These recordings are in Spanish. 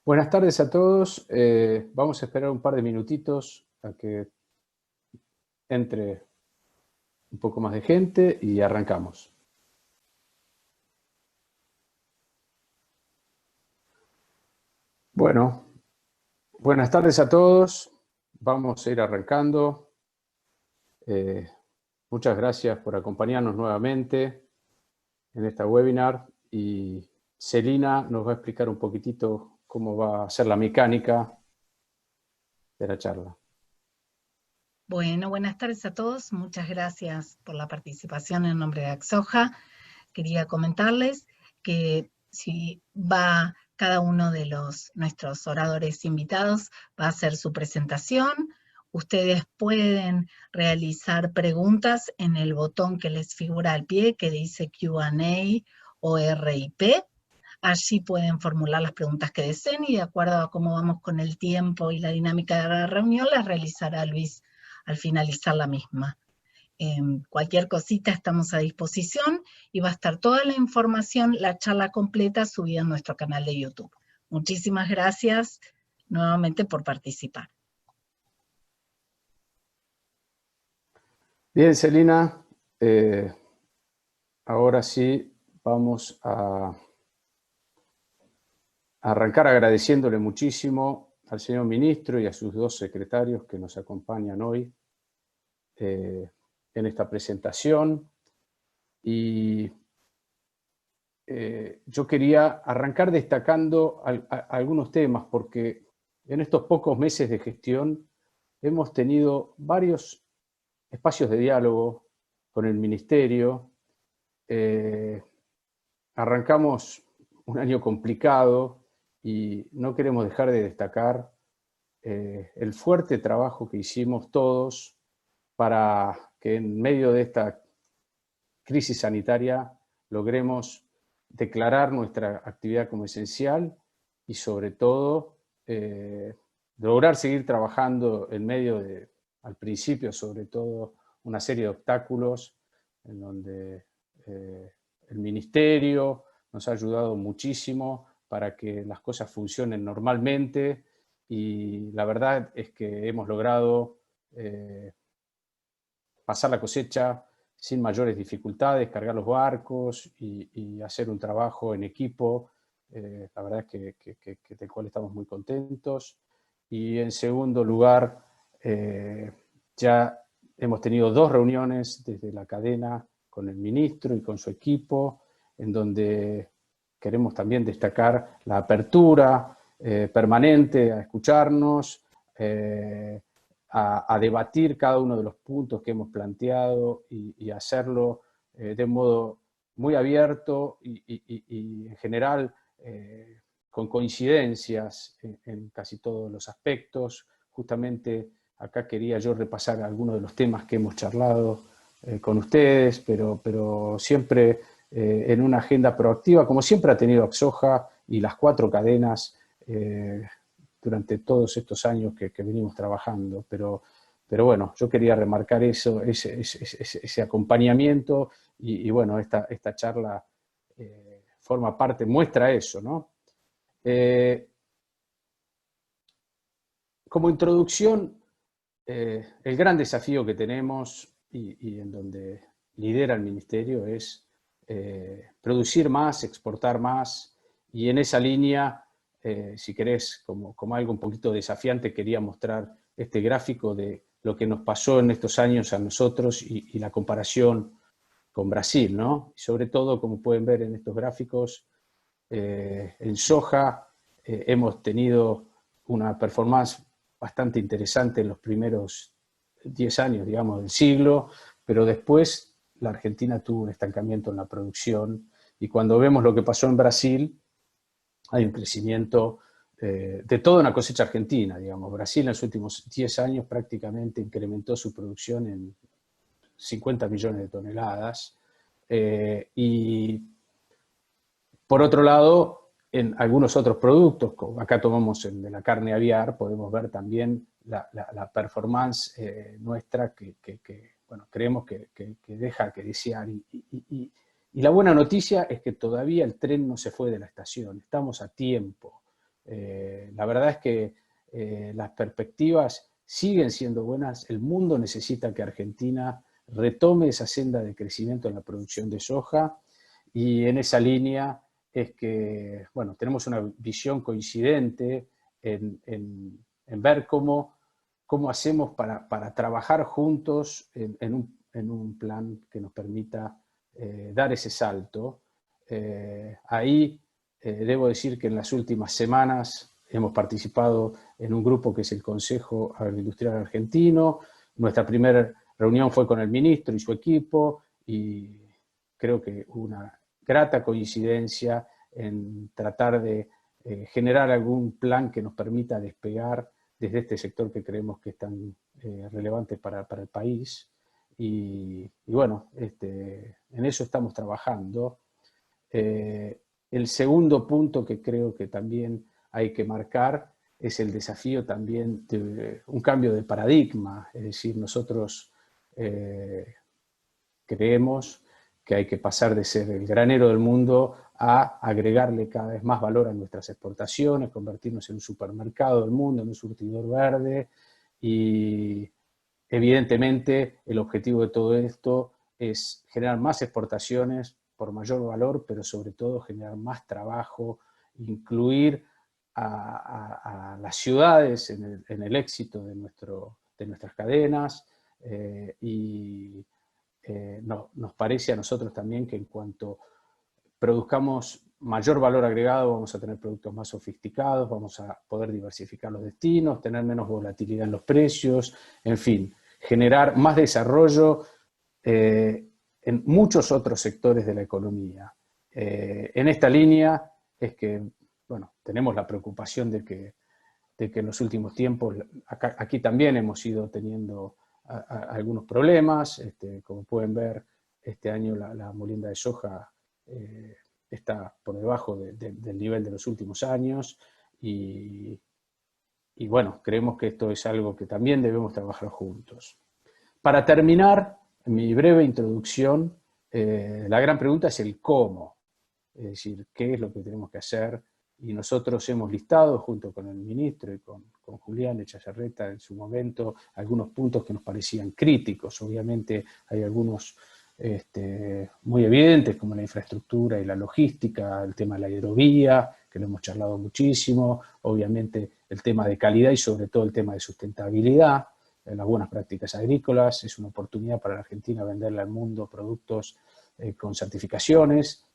Buenas tardes a todos. Vamos a esperar un par de minutitos a que entre un poco más de gente y arrancamos. Bueno, buenas tardes a todos. Vamos a ir arrancando. Muchas gracias por acompañarnos nuevamente en esta webinar y Celina nos va a explicar un poquitito cómo va a ser la mecánica de la charla. Bueno, buenas tardes a todos. Muchas gracias por la participación en nombre de Axoja. Quería comentarles que si va cada uno de nuestros oradores invitados, va a hacer su presentación. Ustedes pueden realizar preguntas en el botón que les figura al pie, que dice Q&A o RIP. Allí pueden formular las preguntas que deseen y de acuerdo a cómo vamos con el tiempo y la dinámica de la reunión, las realizará Luis al finalizar la misma. Cualquier cosita estamos a disposición y va a estar toda la información, la charla completa subida en nuestro canal de YouTube. Muchísimas gracias nuevamente por participar. Bien, Celina, ahora sí vamos a arrancar agradeciéndole muchísimo al señor ministro y a sus dos secretarios que nos acompañan hoy en esta presentación. Y yo quería arrancar destacando algunos temas, porque en estos pocos meses de gestión hemos tenido varios espacios de diálogo con el Ministerio. Arrancamos un año complicado y no queremos dejar de destacar el fuerte trabajo que hicimos todos para que en medio de esta crisis sanitaria logremos declarar nuestra actividad como esencial y sobre todo lograr seguir trabajando en medio de, al principio sobre todo, una serie de obstáculos en donde el Ministerio nos ha ayudado muchísimo para que las cosas funcionen normalmente y la verdad es que hemos logrado pasar la cosecha sin mayores dificultades, cargar los barcos y hacer un trabajo en equipo, la verdad es que del cual estamos muy contentos. Y en segundo lugar, ya hemos tenido 2 reuniones desde la cadena con el ministro y con su equipo, en donde queremos también destacar la apertura permanente a escucharnos, a debatir cada uno de los puntos que hemos planteado y hacerlo de un modo muy abierto y en general con coincidencias en casi todos los aspectos. Justamente acá quería yo repasar algunos de los temas que hemos charlado con ustedes, pero siempre en una agenda proactiva, como siempre ha tenido Axoja y las 4 cadenas durante todos estos años que venimos trabajando. Pero bueno, yo quería remarcar eso, ese acompañamiento y bueno, esta charla forma parte, muestra eso, ¿no? Como introducción, el gran desafío que tenemos y en donde lidera el Ministerio es producir más, exportar más, y en esa línea, si querés, como algo un poquito desafiante, quería mostrar este gráfico de lo que nos pasó en estos años a nosotros y la comparación con Brasil, ¿no? Y sobre todo, como pueden ver en estos gráficos, en soja hemos tenido una performance bastante interesante en los primeros 10 años, digamos, del siglo, pero después la Argentina tuvo un estancamiento en la producción y cuando vemos lo que pasó en Brasil, hay un crecimiento de toda una cosecha argentina, digamos. Brasil en los últimos 10 años prácticamente incrementó su producción en 50 millones de toneladas y por otro lado, en algunos otros productos, como acá tomamos el de la carne aviar, podemos ver también la performance nuestra que bueno, creemos que deja que desear. Y la buena noticia es que todavía el tren no se fue de la estación, estamos a tiempo. La verdad es que las perspectivas siguen siendo buenas. El mundo necesita que Argentina retome esa senda de crecimiento en la producción de soja, y en esa línea es que, bueno, tenemos una visión coincidente en ver cómo hacemos para trabajar juntos en un plan que nos permita dar ese salto. Ahí debo decir que en las últimas semanas hemos participado en un grupo que es el Consejo Agroindustrial Argentino. Nuestra primera reunión fue con el ministro y su equipo, y creo que hubo una grata coincidencia en tratar de generar algún plan que nos permita despegar desde este sector que creemos que es tan relevante para el país. Y bueno, en eso estamos trabajando. El segundo punto que creo que también hay que marcar es el desafío también de un cambio de paradigma. Es decir, nosotros creemos que hay que pasar de ser el granero del mundo a agregarle cada vez más valor a nuestras exportaciones, convertirnos en un supermercado del mundo, en un surtidor verde, y evidentemente el objetivo de todo esto es generar más exportaciones por mayor valor, pero sobre todo generar más trabajo, incluir a las ciudades en el éxito de nuestras cadenas, y nos parece a nosotros también que en cuanto produzcamos mayor valor agregado, vamos a tener productos más sofisticados, vamos a poder diversificar los destinos, tener menos volatilidad en los precios, en fin, generar más desarrollo en muchos otros sectores de la economía. En esta línea es que, bueno, tenemos la preocupación de que en los últimos tiempos, aquí también hemos ido teniendo algunos problemas. Como pueden ver, este año la molienda de soja está por debajo del nivel de los últimos años, y bueno, creemos que esto es algo que también debemos trabajar juntos. Para terminar mi breve introducción, la gran pregunta es el cómo, es decir, qué es lo que tenemos que hacer, y nosotros hemos listado junto con el ministro y con Julián Echazarreta en su momento algunos puntos que nos parecían críticos. Obviamente hay algunos muy evidentes, como la infraestructura y la logística, el tema de la hidrovía, que lo hemos charlado muchísimo, obviamente el tema de calidad y sobre todo el tema de sustentabilidad, las buenas prácticas agrícolas. Es una oportunidad para la Argentina venderle al mundo productos con certificaciones.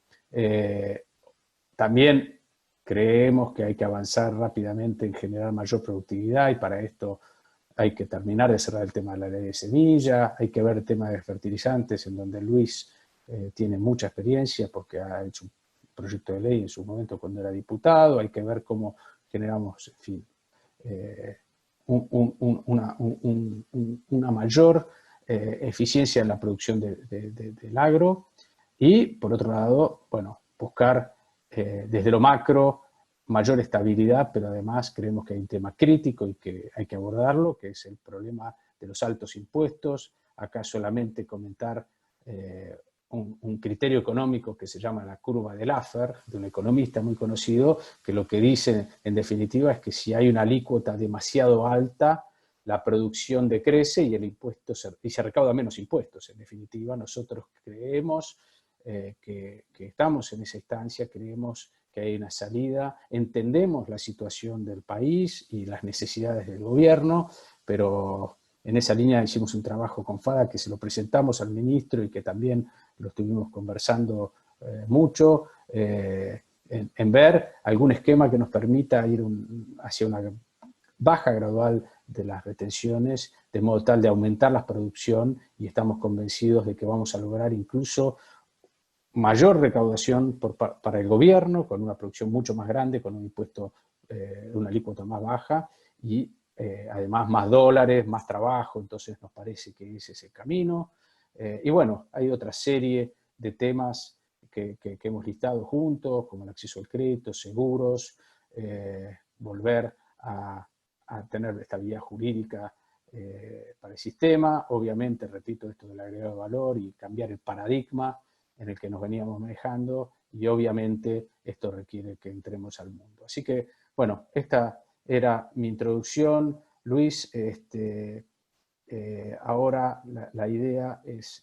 También creemos que hay que avanzar rápidamente en generar mayor productividad, y para esto hay que terminar de cerrar el tema de la ley de semilla, hay que ver el tema de fertilizantes, en donde Luis tiene mucha experiencia porque ha hecho un proyecto de ley en su momento cuando era diputado. Hay que ver cómo generamos, en fin, una mayor eficiencia en la producción del agro, y por otro lado, bueno, buscar desde lo macro mayor estabilidad, pero además creemos que hay un tema crítico y que hay que abordarlo, que es el problema de los altos impuestos. Acá solamente comentar un criterio económico que se llama la curva de Laffer, de un economista muy conocido, que lo que dice en definitiva es que si hay una alícuota demasiado alta, la producción decrece y el impuesto se recauda menos impuestos. En definitiva, nosotros creemos que estamos en esa instancia, creemos que hay una salida, entendemos la situación del país y las necesidades del gobierno, pero en esa línea hicimos un trabajo con FADA que se lo presentamos al ministro y que también lo estuvimos conversando mucho, en ver algún esquema que nos permita ir hacia una baja gradual de las retenciones, de modo tal de aumentar la producción, y estamos convencidos de que vamos a lograr incluso mayor recaudación para el gobierno, con una producción mucho más grande, con un impuesto, una alícuota más baja, y además más dólares, más trabajo. Entonces nos parece que ese es el camino. Y bueno, hay otra serie de temas que hemos listado juntos, como el acceso al crédito, seguros, volver a tener estabilidad jurídica para el sistema. Obviamente, repito, esto del agregado de valor y cambiar el paradigma en el que nos veníamos manejando, y obviamente esto requiere que entremos al mundo. Así que Bueno, esta era mi introducción. Luis, ahora la idea es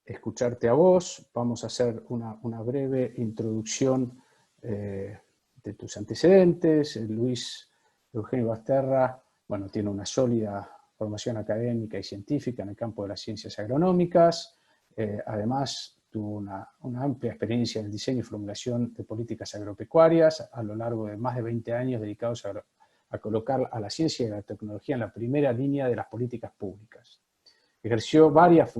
escucharte a vos. Vamos a hacer una breve introducción de tus antecedentes. Luis Eugenio Basterra, bueno, tiene una sólida formación académica y científica en el campo de las ciencias agronómicas. Además, tuvo una amplia experiencia en el diseño y formulación de políticas agropecuarias a lo largo de más de 20 años dedicados a colocar a la ciencia y la tecnología en la primera línea de las políticas públicas. Ejerció varias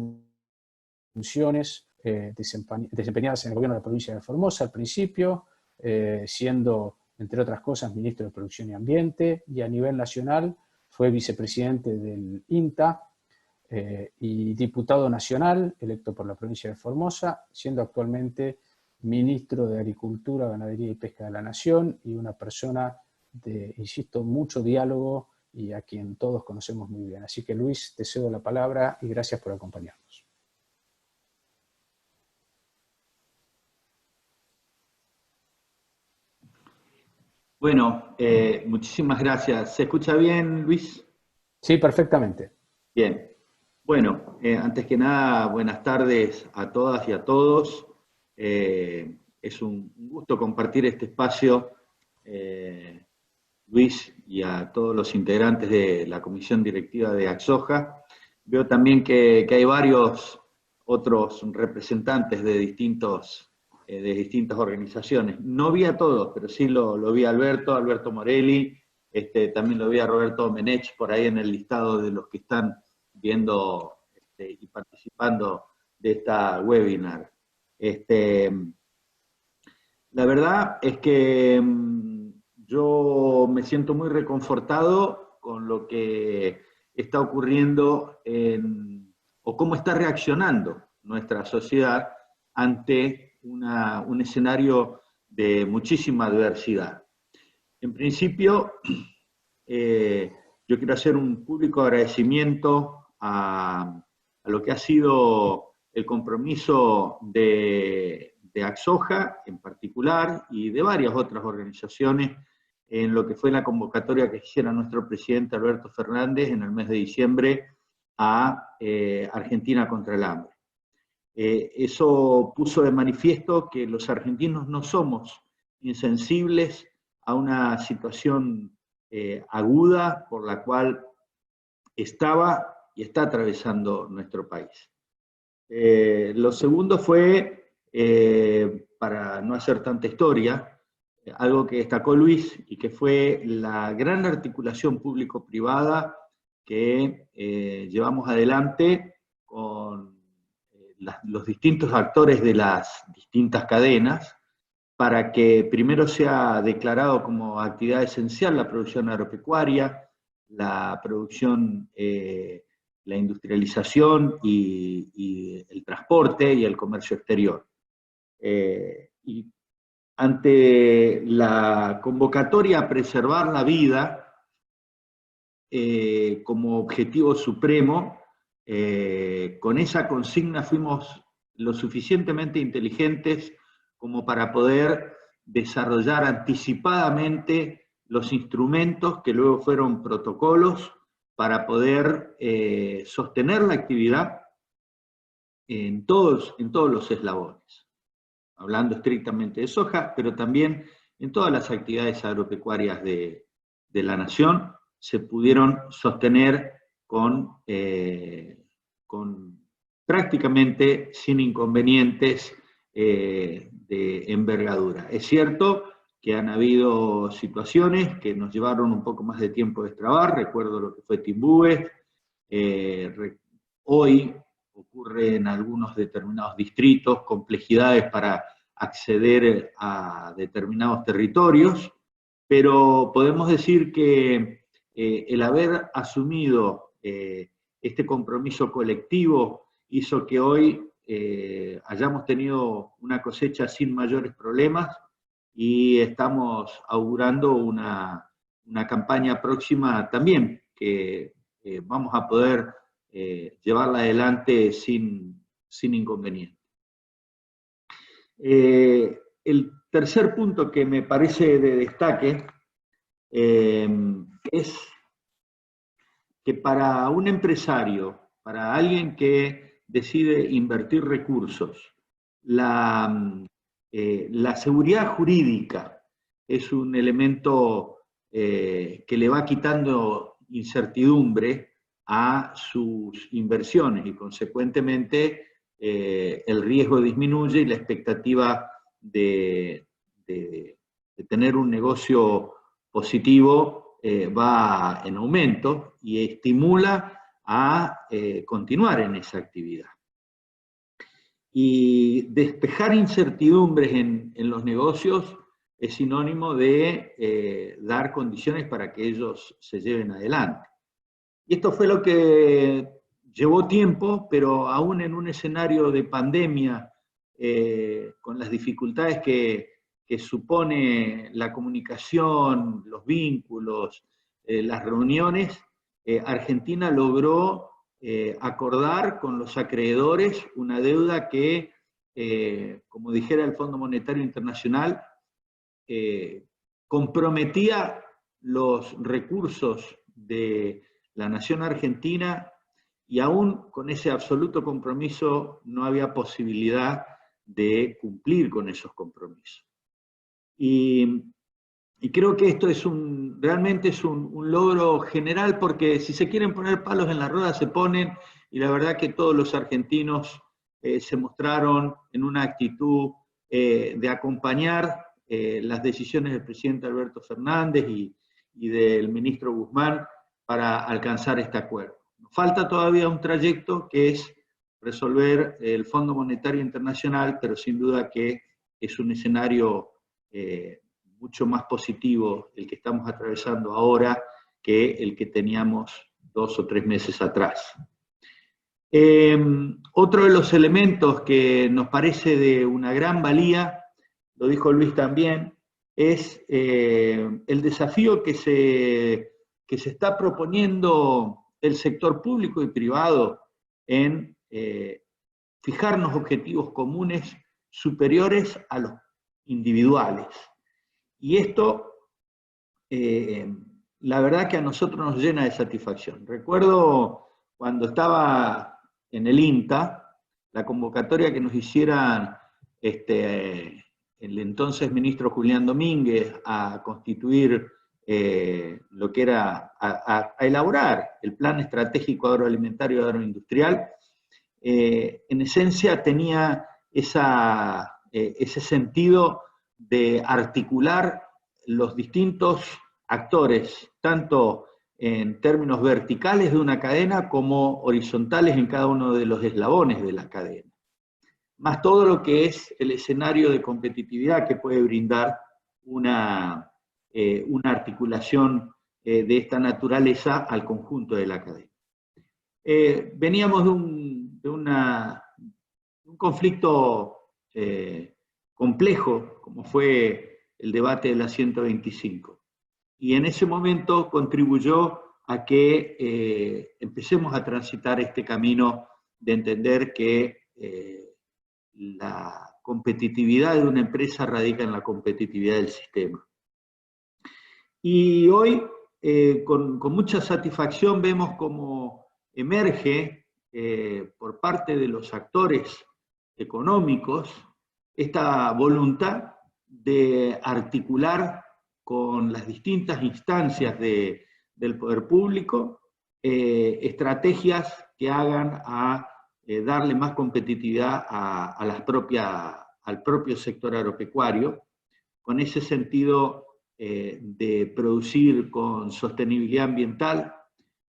funciones desempeñadas en el gobierno de la provincia de Formosa al principio, siendo, entre otras cosas, ministro de Producción y Ambiente, y a nivel nacional fue vicepresidente del INTA y diputado nacional electo por la provincia de Formosa, siendo actualmente ministro de Agricultura, Ganadería y Pesca de la Nación, y una persona de, insisto, mucho diálogo y a quien todos conocemos muy bien. Así que, Luis, te cedo la palabra y gracias por acompañarnos. Bueno, muchísimas gracias. ¿Se escucha bien, Luis? Sí, perfectamente. Bien. Bueno, antes que nada, buenas tardes a todas y a todos. Es un gusto compartir este espacio, Luis, y a todos los integrantes de la comisión directiva de AXOJA. Veo también que hay varios otros representantes de distintas organizaciones. No vi a todos, pero sí lo vi a Alberto Morelli, también lo vi a Roberto Menech por ahí en el listado de los que están viendo y participando de esta webinar. La verdad es que yo me siento muy reconfortado con lo que está ocurriendo o cómo está reaccionando nuestra sociedad ante un escenario de muchísima adversidad. En principio, yo quiero hacer un público agradecimiento a lo que ha sido el compromiso de AXOJA en particular y de varias otras organizaciones en lo que fue la convocatoria que hiciera nuestro presidente Alberto Fernández en el mes de diciembre a Argentina contra el hambre. Eso puso de manifiesto que los argentinos no somos insensibles a una situación aguda por la cual estaba y está atravesando nuestro país. Lo segundo fue, para no hacer tanta historia, algo que destacó Luis y que fue la gran articulación público-privada que llevamos adelante con los distintos actores de las distintas cadenas, para que primero sea declarado como actividad esencial la producción agropecuaria, la producción, la industrialización y el transporte y el comercio exterior. Y ante la convocatoria a preservar la vida como objetivo supremo, con esa consigna fuimos lo suficientemente inteligentes como para poder desarrollar anticipadamente los instrumentos que luego fueron protocolos para poder sostener la actividad en todos los eslabones, hablando estrictamente de soja, pero también en todas las actividades agropecuarias de la nación se pudieron sostener con prácticamente sin inconvenientes de envergadura. Es cierto que han habido situaciones que nos llevaron un poco más de tiempo de destrabar, recuerdo lo que fue Timbúes, hoy ocurre en algunos determinados distritos complejidades para acceder a determinados territorios, pero podemos decir que el haber asumido este compromiso colectivo hizo que hoy hayamos tenido una cosecha sin mayores problemas y estamos augurando una campaña próxima también que vamos a poder llevarla adelante sin inconveniente. el tercer punto que me parece de destaque es que para un empresario, para alguien que decide invertir recursos, la seguridad jurídica es un elemento que le va quitando incertidumbre a sus inversiones y consecuentemente el riesgo disminuye y la expectativa de tener un negocio positivo va en aumento y estimula a continuar en esa actividad. Y despejar incertidumbres en los negocios es sinónimo de dar condiciones para que ellos se lleven adelante. Y esto fue lo que llevó tiempo, pero aún en un escenario de pandemia, con las dificultades que supone la comunicación, los vínculos, las reuniones, Argentina logró acordar con los acreedores una deuda que, como dijera el Fondo Monetario Internacional, comprometía los recursos de la nación argentina y aún con ese absoluto compromiso no había posibilidad de cumplir con esos compromisos. Y creo que esto es realmente es un logro general, porque si se quieren poner palos en la rueda se ponen, y la verdad que todos los argentinos se mostraron en una actitud de acompañar las decisiones del presidente Alberto Fernández y del ministro Guzmán para alcanzar este acuerdo. Nos falta todavía un trayecto que es resolver el Fondo Monetario Internacional, pero sin duda que es un escenario mucho más positivo el que estamos atravesando ahora que el que teníamos 2 o 3 meses atrás. Otro de los elementos que nos parece de una gran valía, lo dijo Luis también, es el desafío que se está proponiendo el sector público y privado en fijarnos objetivos comunes superiores a los individuales. Y esto, la verdad que a nosotros nos llena de satisfacción. Recuerdo cuando estaba en el INTA, la convocatoria que nos hicieran el entonces ministro Julián Domínguez a constituir lo que era, a elaborar el Plan Estratégico Agroalimentario y Agroindustrial, en esencia tenía ese sentido de articular los distintos actores, tanto en términos verticales de una cadena como horizontales en cada uno de los eslabones de la cadena. Más todo lo que es el escenario de competitividad que puede brindar una articulación de esta naturaleza al conjunto de la cadena. Veníamos de un conflicto complejo, como fue el debate de la 125. Y en ese momento contribuyó a que empecemos a transitar este camino de entender que la competitividad de una empresa radica en la competitividad del sistema. Y hoy, con mucha satisfacción, vemos cómo emerge por parte de los actores económicos esta voluntad de articular con las distintas instancias del poder público estrategias que hagan a darle más competitividad al propio sector agropecuario, con ese sentido de producir con sostenibilidad ambiental,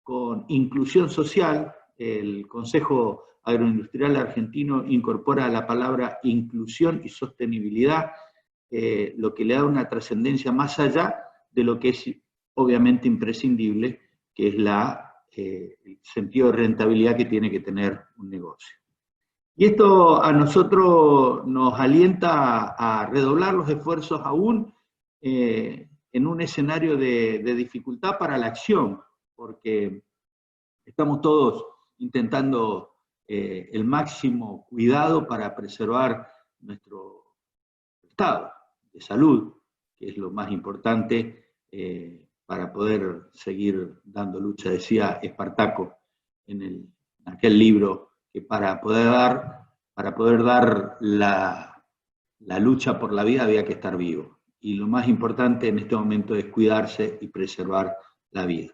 con inclusión social. El Consejo Agroindustrial Argentino incorpora la palabra inclusión y sostenibilidad, lo que le da una trascendencia más allá de lo que es obviamente imprescindible, que es el sentido de rentabilidad que tiene que tener un negocio. Y esto a nosotros nos alienta a redoblar los esfuerzos aún en un escenario de dificultad para la acción, porque estamos todos intentando el máximo cuidado para preservar nuestro Estado, de salud, que es lo más importante para poder seguir dando lucha. Decía Espartaco en aquel libro que para poder dar la lucha por la vida había que estar vivo. Y lo más importante en este momento es cuidarse y preservar la vida.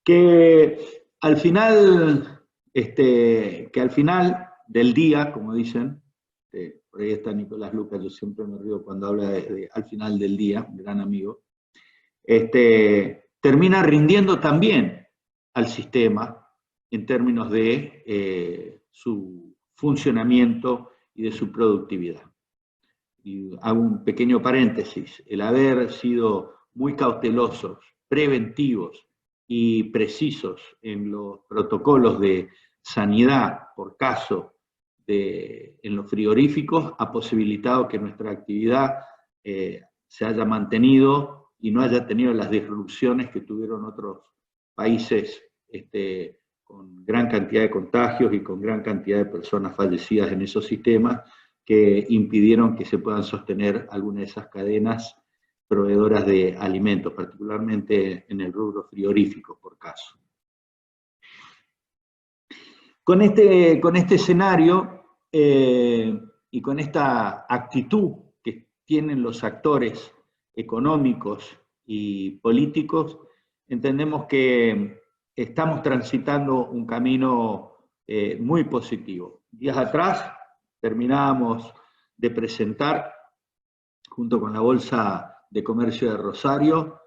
Que al final del día, como dicen, por ahí está Nicolás Lucas, yo siempre me río cuando habla al final del día, un gran amigo, termina rindiendo también al sistema en términos de su funcionamiento y de su productividad. Y hago un pequeño paréntesis, el haber sido muy cautelosos, preventivos y precisos en los protocolos de sanidad por caso en los frigoríficos ha posibilitado que nuestra actividad se haya mantenido y no haya tenido las disrupciones que tuvieron otros países con gran cantidad de contagios y con gran cantidad de personas fallecidas en esos sistemas que impidieron que se puedan sostener algunas de esas cadenas proveedoras de alimentos, particularmente en el rubro frigorífico, por caso. Con este escenario y con esta actitud que tienen los actores económicos y políticos, entendemos que estamos transitando un camino muy positivo. Días atrás terminábamos de presentar, junto con la Bolsa de Comercio de Rosario,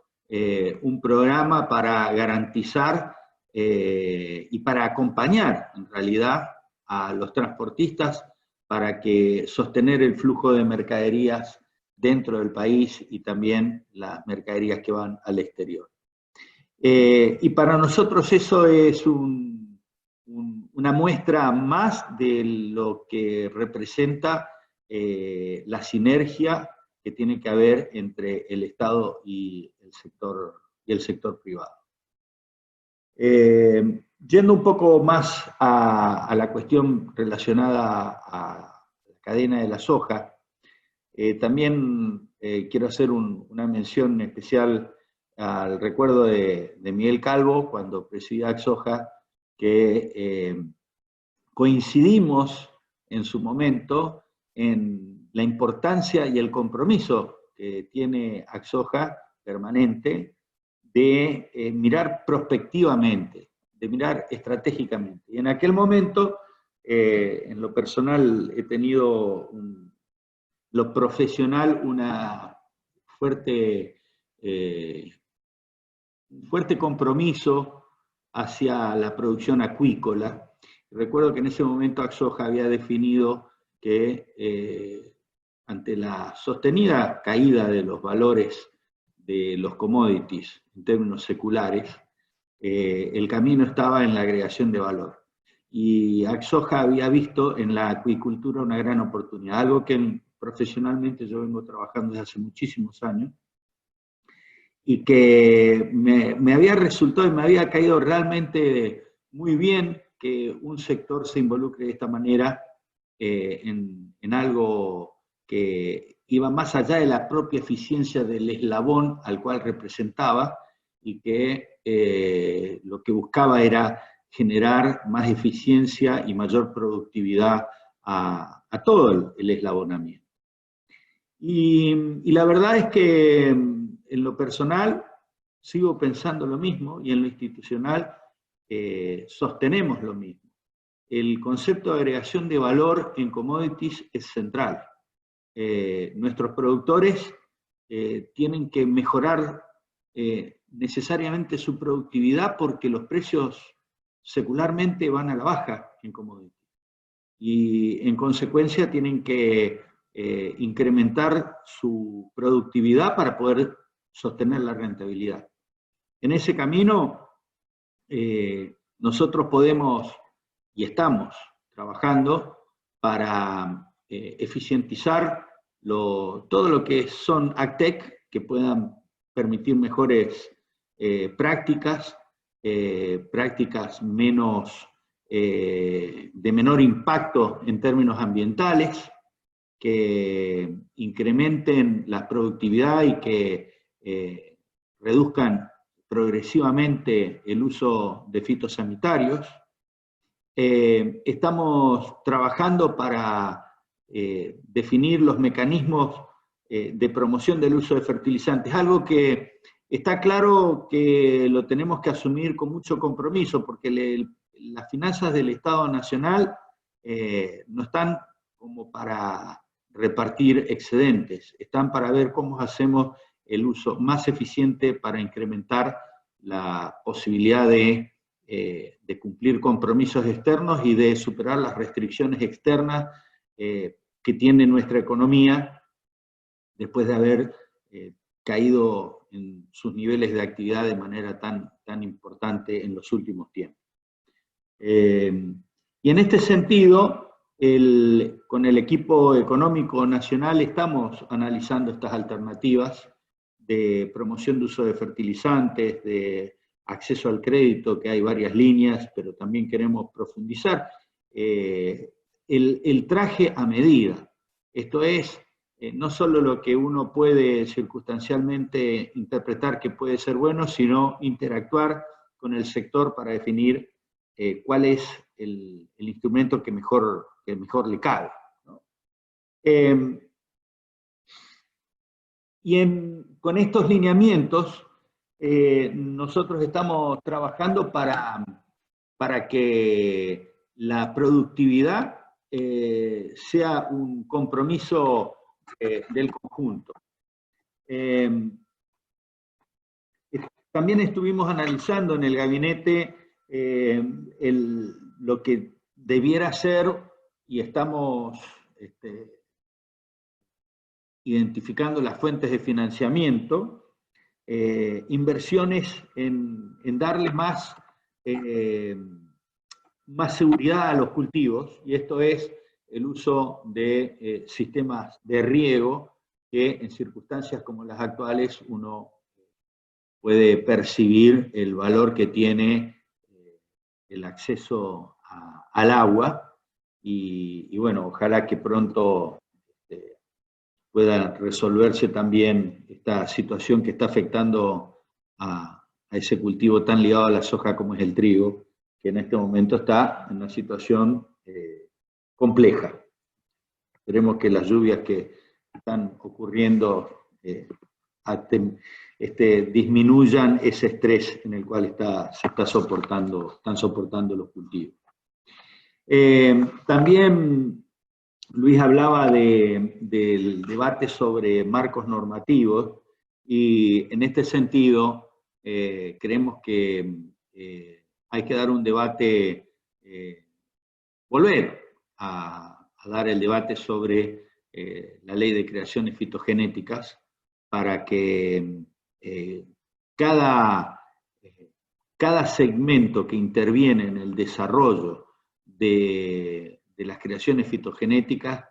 un programa para garantizar y para acompañar, en realidad, a los transportistas para que sostener el flujo de mercaderías dentro del país y también las mercaderías que van al exterior. Y para nosotros eso es una muestra más de lo que representa la sinergia que tiene que haber entre el Estado y el sector privado. Yendo un poco más a la cuestión relacionada a la cadena de la soja, también quiero hacer una mención especial al recuerdo de Miguel Calvo, cuando presidía Axoja, que coincidimos en su momento en la importancia y el compromiso que tiene Axoja permanente de mirar prospectivamente, de mirar estratégicamente. Y en aquel momento, en lo personal, he tenido, lo profesional, un fuerte compromiso hacia la producción acuícola. Recuerdo que en ese momento Axoja había definido que ante la sostenida caída de los valores de los commodities en términos seculares, el camino estaba en la agregación de valor. Y Axoja había visto en la acuicultura una gran oportunidad, algo que profesionalmente yo vengo trabajando desde hace muchísimos años, y que me había resultado y me había caído realmente muy bien que un sector se involucre de esta manera en algo que iba más allá de la propia eficiencia del eslabón al cual representaba y que lo que buscaba era generar más eficiencia y mayor productividad a todo el eslabonamiento. Y la verdad es que en lo personal sigo pensando lo mismo y en lo institucional sostenemos lo mismo. El concepto de agregación de valor en commodities es central. Nuestros productores tienen que mejorar necesariamente su productividad porque los precios secularmente van a la baja en commodities. Y en consecuencia tienen que incrementar su productividad para poder sostener la rentabilidad. En ese camino nosotros podemos y estamos trabajando para eficientizar todo lo que son AgTech, que puedan permitir mejores prácticas menos, de menor impacto en términos ambientales, que incrementen la productividad y que reduzcan progresivamente el uso de fitosanitarios. Estamos trabajando para definir los mecanismos de promoción del uso de fertilizantes, algo que está claro que lo tenemos que asumir con mucho compromiso, porque las finanzas del Estado Nacional no están como para repartir excedentes, están para ver cómo hacemos el uso más eficiente para incrementar la posibilidad de cumplir compromisos externos y de superar las restricciones externas que tiene nuestra economía después de haber caído en sus niveles de actividad de manera tan importante en los últimos tiempos. Y en este sentido, con el equipo económico nacional estamos analizando estas alternativas de promoción de uso de fertilizantes, de acceso al crédito, que hay varias líneas, pero también queremos profundizar. El traje a medida, esto es, no solo lo que uno puede circunstancialmente interpretar que puede ser bueno, sino interactuar con el sector para definir cuál es el instrumento que mejor le cabe, ¿no? Con estos lineamientos, nosotros estamos trabajando para que la productividad sea un compromiso del conjunto. También estuvimos analizando en el gabinete lo que debiera ser, y estamos identificando las fuentes de financiamiento, inversiones en darle más seguridad a los cultivos, y esto es el uso de sistemas de riego que en circunstancias como las actuales uno puede percibir el valor que tiene el acceso al agua, y bueno, ojalá que pronto pueda resolverse también esta situación que está afectando a ese cultivo tan ligado a la soja como es el trigo, que en este momento está en una situación compleja. Esperemos que las lluvias que están ocurriendo disminuyan ese estrés en el cual están soportando los cultivos. También Luis hablaba del debate sobre marcos normativos, y en este sentido creemos que hay que dar un debate, volver a dar el debate sobre la ley de creaciones fitogenéticas, para que cada segmento que interviene en el desarrollo de las creaciones fitogenéticas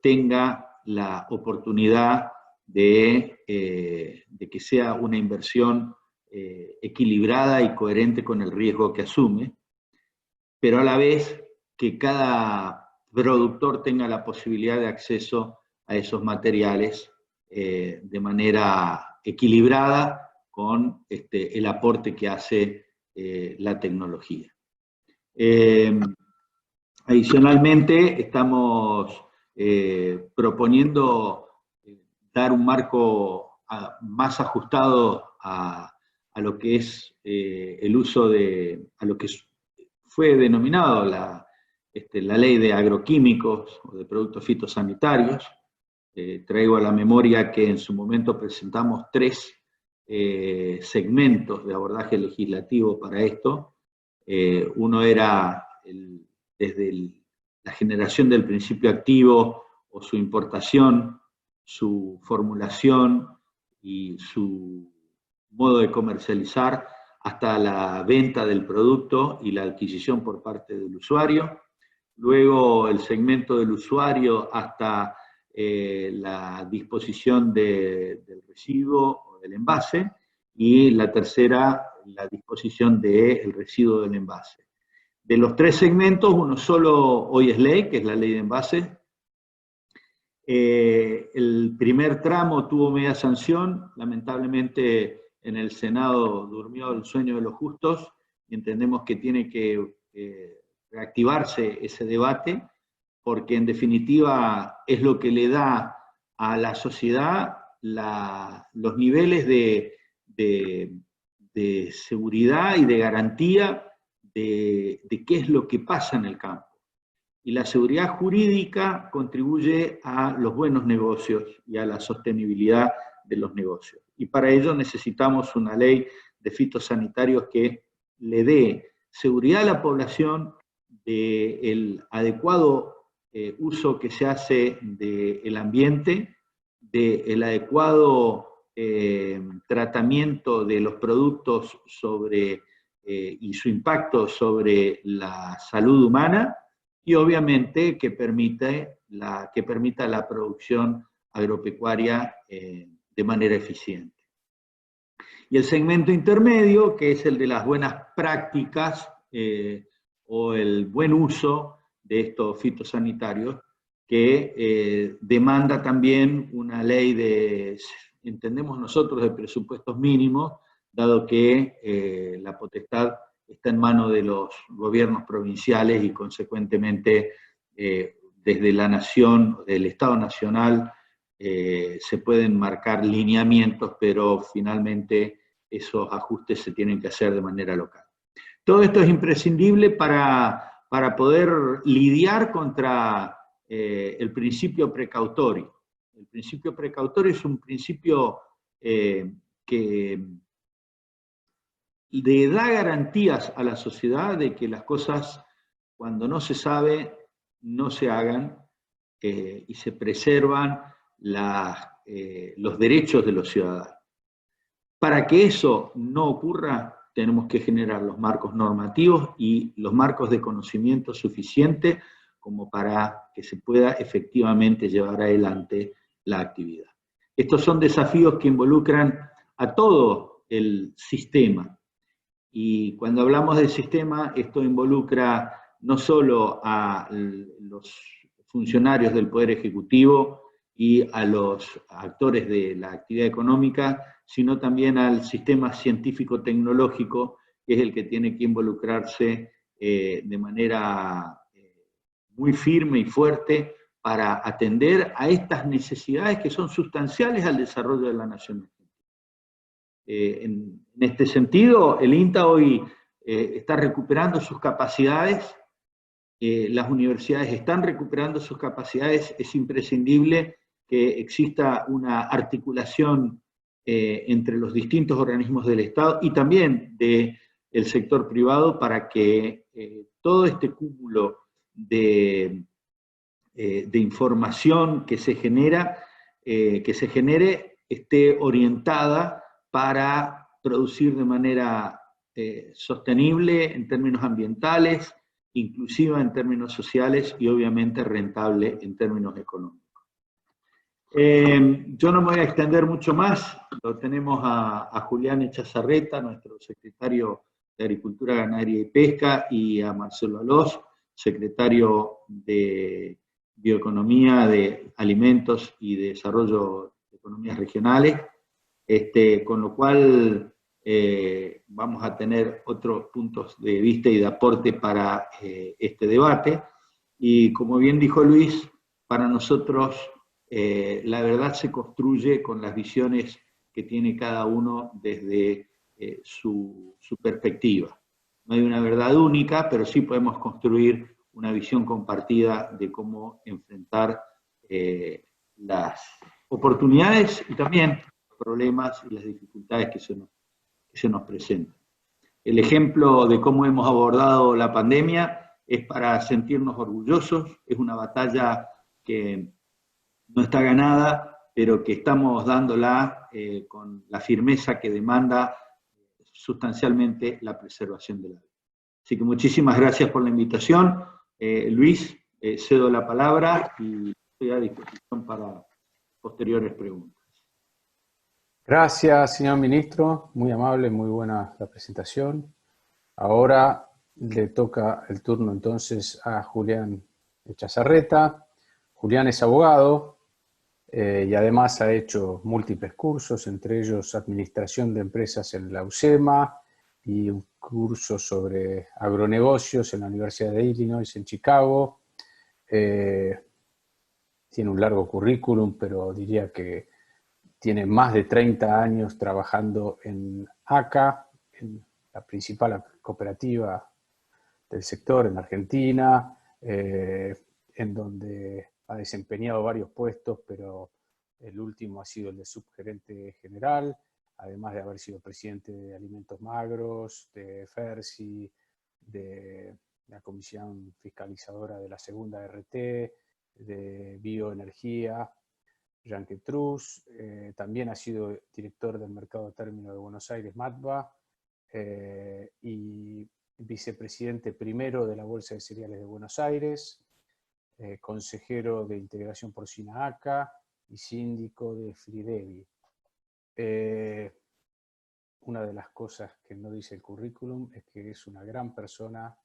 tenga la oportunidad de que sea una inversión equilibrada y coherente con el riesgo que asume, pero a la vez que cada productor tenga la posibilidad de acceso a esos materiales de manera equilibrada con el aporte que hace la tecnología. Adicionalmente, estamos proponiendo dar un marco más ajustado a lo que es el uso a lo que fue denominado la ley de agroquímicos o de productos fitosanitarios. Traigo a la memoria que en su momento presentamos 3 segmentos de abordaje legislativo para esto. Uno era desde la generación del principio activo o su importación, su formulación y su modo de comercializar, hasta la venta del producto y la adquisición por parte del usuario. Luego el segmento del usuario hasta la disposición del residuo o del envase, y la tercera, la disposición del residuo del envase. De los 3 segmentos, uno solo hoy es ley, que es la ley de envases. El primer tramo tuvo media sanción, lamentablemente en el Senado durmió el sueño de los justos, y entendemos que tiene que reactivarse ese debate, porque en definitiva es lo que le da a la sociedad los niveles de seguridad y de garantía de qué es lo que pasa en el campo. Y la seguridad jurídica contribuye a los buenos negocios y a la sostenibilidad de los negocios. Y para ello necesitamos una ley de fitosanitarios que le dé seguridad a la población del adecuado uso que se hace del ambiente, del adecuado tratamiento de los productos y su impacto sobre la salud humana, y obviamente que permita la producción agropecuaria de manera eficiente. Y el segmento intermedio, que es el de las buenas prácticas o el buen uso de estos fitosanitarios, que demanda también una ley entendemos nosotros, de presupuestos mínimos, dado que la potestad está en manos de los gobiernos provinciales y consecuentemente desde la nación, del Estado Nacional, se pueden marcar lineamientos, pero finalmente esos ajustes se tienen que hacer de manera local. Todo esto es imprescindible para poder lidiar contra el principio precautorio. El principio precautorio es un principio que le da garantías a la sociedad de que las cosas, cuando no se sabe, no se hagan y se preservan los derechos de los ciudadanos. Para que eso no ocurra, tenemos que generar los marcos normativos y los marcos de conocimiento suficientes como para que se pueda efectivamente llevar adelante la actividad. Estos son desafíos que involucran a todo el sistema. Y cuando hablamos del sistema, esto involucra no solo a los funcionarios del Poder Ejecutivo y a los actores de la actividad económica, sino también al sistema científico-tecnológico, que es el que tiene que involucrarse de manera muy firme y fuerte para atender a estas necesidades que son sustanciales al desarrollo de la nación. En este sentido, el INTA hoy está recuperando sus capacidades, las universidades están recuperando sus capacidades, es imprescindible que exista una articulación entre los distintos organismos del Estado y también del sector privado para que todo este cúmulo de información que se genere esté orientada para producir de manera sostenible en términos ambientales, inclusiva en términos sociales y obviamente rentable en términos económicos. Yo no me voy a extender mucho más, lo tenemos a Julián Echazarreta, nuestro secretario de Agricultura, Ganadería y Pesca, y a Marcelo Alós, secretario de Bioeconomía, de Alimentos y de Desarrollo de Economías Regionales, con lo cual vamos a tener otros puntos de vista y de aporte para este debate. Y como bien dijo Luis, para nosotros la verdad se construye con las visiones que tiene cada uno desde su perspectiva. No hay una verdad única, pero sí podemos construir una visión compartida de cómo enfrentar las oportunidades y también los problemas y las dificultades que se nos presentan. El ejemplo de cómo hemos abordado la pandemia es para sentirnos orgullosos, es una batalla que no está ganada, pero que estamos dándola con la firmeza que demanda sustancialmente la preservación de la vida. Así que muchísimas gracias por la invitación. Luis, cedo la palabra y estoy a disposición para posteriores preguntas. Gracias, señor ministro. Muy amable, muy buena la presentación. Ahora le toca el turno entonces a Julián Echazarreta. Julián es abogado, y además ha hecho múltiples cursos, entre ellos Administración de Empresas en la UCEMA y un curso sobre agronegocios en la Universidad de Illinois en Chicago. Tiene un largo currículum, pero diría que tiene más de 30 años trabajando en ACA, en la principal cooperativa del sector en Argentina, en donde ha desempeñado varios puestos, pero el último ha sido el de subgerente general, además de haber sido presidente de Alimentos Magros, de FERSI, de la Comisión Fiscalizadora de la Segunda RT, de Bioenergía, Yankee Trust, también ha sido director del Mercado de Término de Buenos Aires, MATBA, y vicepresidente primero de la Bolsa de Cereales de Buenos Aires, consejero de Integración Porcina ACA y síndico de Fridevi. Una de las cosas que no dice el currículum es que es una gran persona,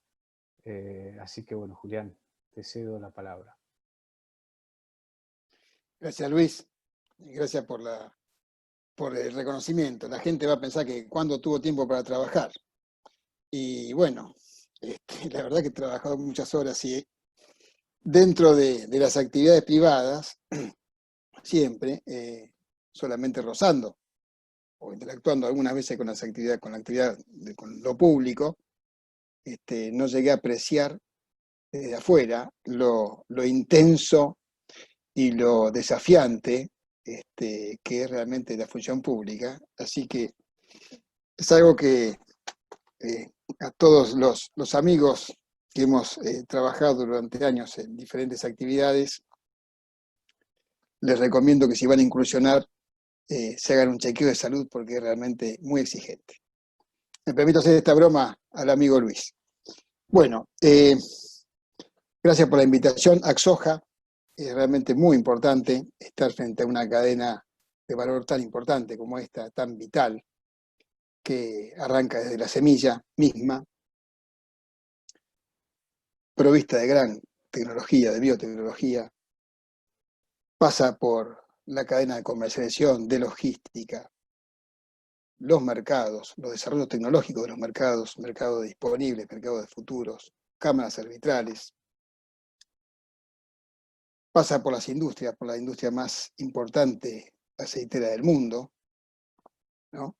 así que bueno, Julián, te cedo la palabra. Gracias, Luis. Gracias por el reconocimiento. La gente va a pensar que cuándo tuvo tiempo para trabajar. Y bueno, la verdad que he trabajado muchas horas y dentro de las actividades privadas, siempre, solamente rozando o interactuando algunas veces con la actividad con lo público, no llegué a apreciar desde afuera lo intenso y lo desafiante que es realmente la función pública. Así que es algo que a todos los amigos que hemos trabajado durante años en diferentes actividades, les recomiendo que si van a incursionar, se hagan un chequeo de salud porque es realmente muy exigente. Me permito hacer esta broma al amigo Luis. Bueno, gracias por la invitación. Axoja es realmente muy importante estar frente a una cadena de valor tan importante como esta, tan vital, que arranca desde la semilla misma, provista de gran tecnología, de biotecnología, pasa por la cadena de comercialización, de logística, los mercados, los desarrollos tecnológicos de los mercados, mercados disponibles, mercados de futuros, cámaras arbitrales, pasa por las industrias, por la industria más importante aceitera del mundo, ¿no?,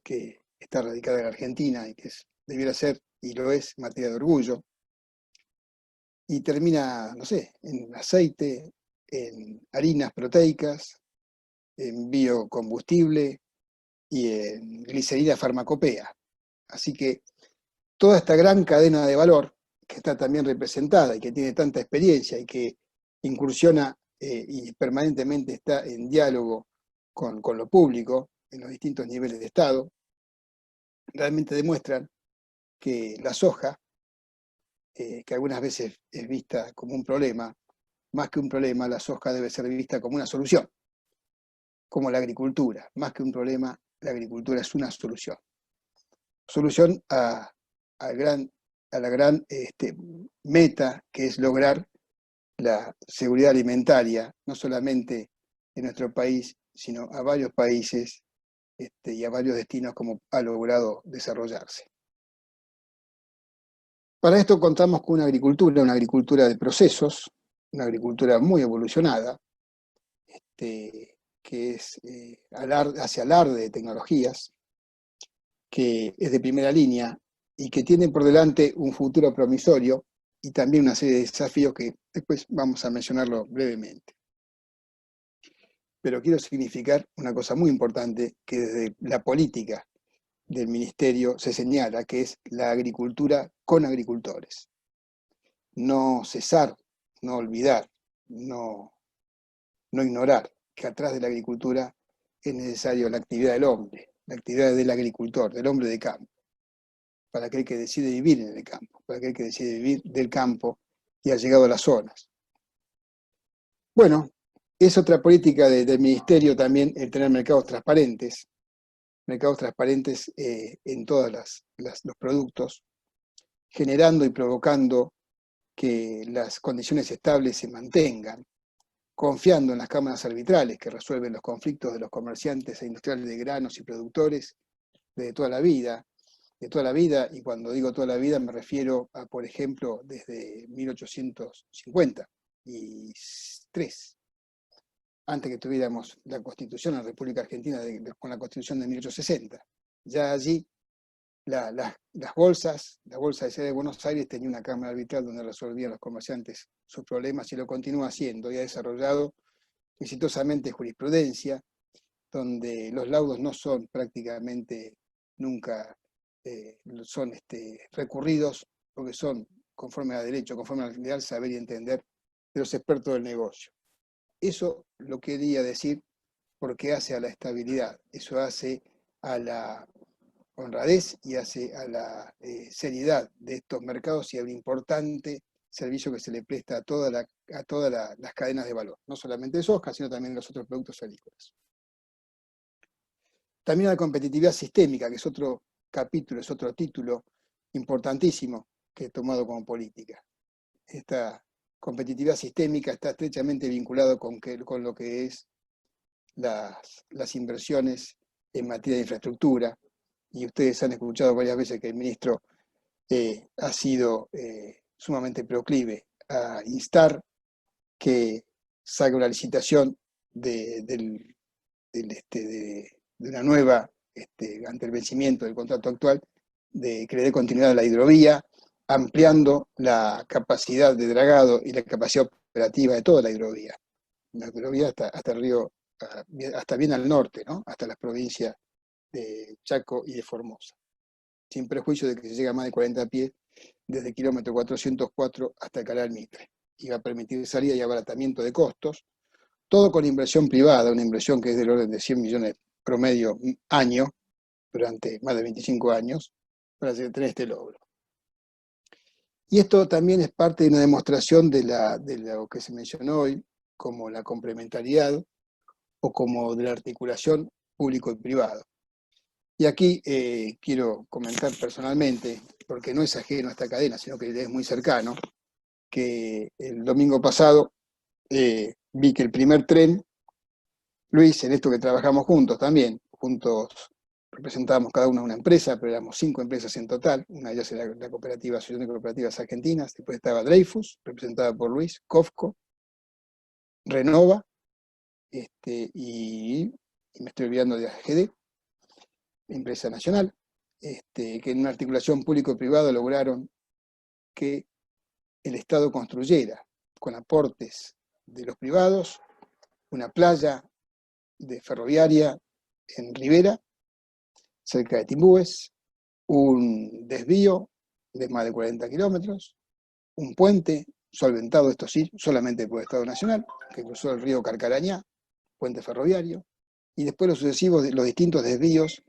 que está radicada en Argentina y que debiera ser, y lo es, materia de orgullo, y termina, no sé, en aceite, en harinas proteicas, en biocombustible y en glicerina farmacopea. Así que toda esta gran cadena de valor, que está también representada y que tiene tanta experiencia y que incursiona y permanentemente está en diálogo con lo público, en los distintos niveles de Estado, realmente demuestran que la soja, que algunas veces es vista como un problema, más que un problema, la soja debe ser vista como una solución, como la agricultura. Más que un problema, la agricultura es una solución. Solución a la gran meta que es lograr la seguridad alimentaria, no solamente en nuestro país, sino a varios países y a varios destinos como ha logrado desarrollarse. Para esto contamos con una agricultura de procesos, una agricultura muy evolucionada, que es hacia alarde de tecnologías, que es de primera línea y que tiene por delante un futuro promisorio y también una serie de desafíos que después vamos a mencionarlo brevemente. Pero quiero significar una cosa muy importante que desde la política del Ministerio se señala, que es la agricultura con agricultores. No cesar, no olvidar, no ignorar que atrás de la agricultura es necesario la actividad del hombre, la actividad del agricultor, del hombre de campo, para aquel que decide vivir en el campo, para aquel que decide vivir del campo y ha llegado a las zonas. Bueno, es otra política del Ministerio también el tener mercados transparentes en todos los productos, generando y provocando que las condiciones estables se mantengan, confiando en las cámaras arbitrales que resuelven los conflictos de los comerciantes e industriales de granos y productores de toda la vida, y cuando digo toda la vida me refiero a, por ejemplo, desde 1853, antes que tuviéramos la Constitución en la República Argentina con la Constitución de 1860. Ya allí la bolsa de Ciudad de Buenos Aires tenía una cámara arbitral donde resolvían los comerciantes sus problemas y lo continúa haciendo, y ha desarrollado exitosamente jurisprudencia, donde los laudos no son prácticamente nunca son recurridos, porque son conforme a derecho, conforme al leal saber y entender de los expertos del negocio. Eso lo quería decir porque hace a la estabilidad, eso hace a la honradez y hace a la seriedad de estos mercados y al importante servicio que se le presta a todas las cadenas de valor, no solamente de soja, sino también de los otros productos agrícolas. También la competitividad sistémica, que es otro capítulo, es otro título importantísimo que he tomado como política. Esta competitividad sistémica está estrechamente vinculado con lo que es las inversiones en materia de infraestructura, y ustedes han escuchado varias veces que el ministro ha sido sumamente proclive a instar que salga una licitación de una nueva, ante el vencimiento del contrato actual, que le dé continuidad a la hidrovía, ampliando la capacidad de dragado y la capacidad operativa de toda la hidrovía. La hidrovía hasta el río, hasta bien al norte, ¿no? Hasta las provincias de Chaco y de Formosa, sin prejuicio de que se llega a más de 40 pies desde el kilómetro 404 hasta el Canal Mitre, y va a permitir salida y abaratamiento de costos, todo con inversión privada, una inversión que es del orden de 100 millones promedio año, durante más de 25 años, para tener este logro. Y esto también es parte de una demostración de lo que se mencionó hoy, como la complementariedad o como de la articulación público y privado. Y aquí quiero comentar personalmente, porque no es ajeno a esta cadena, sino que es muy cercano, que el domingo pasado vi que el primer tren, Luis, en esto que trabajamos juntos también, juntos representábamos cada una empresa, pero éramos 5 empresas en total, una de ellas era la cooperativa Asociación de Cooperativas Argentinas, después estaba Dreyfus, representada por Luis, COFCO, Renova, y me estoy olvidando de AGD, empresa nacional, que en una articulación público-privada lograron que el Estado construyera, con aportes de los privados, una playa ferroviaria en Rivera, cerca de Timbúes, un desvío de más de 40 kilómetros, un puente solventado, esto sí, solamente por el Estado Nacional, que cruzó el río Carcarañá, puente ferroviario, y después los distintos desvíos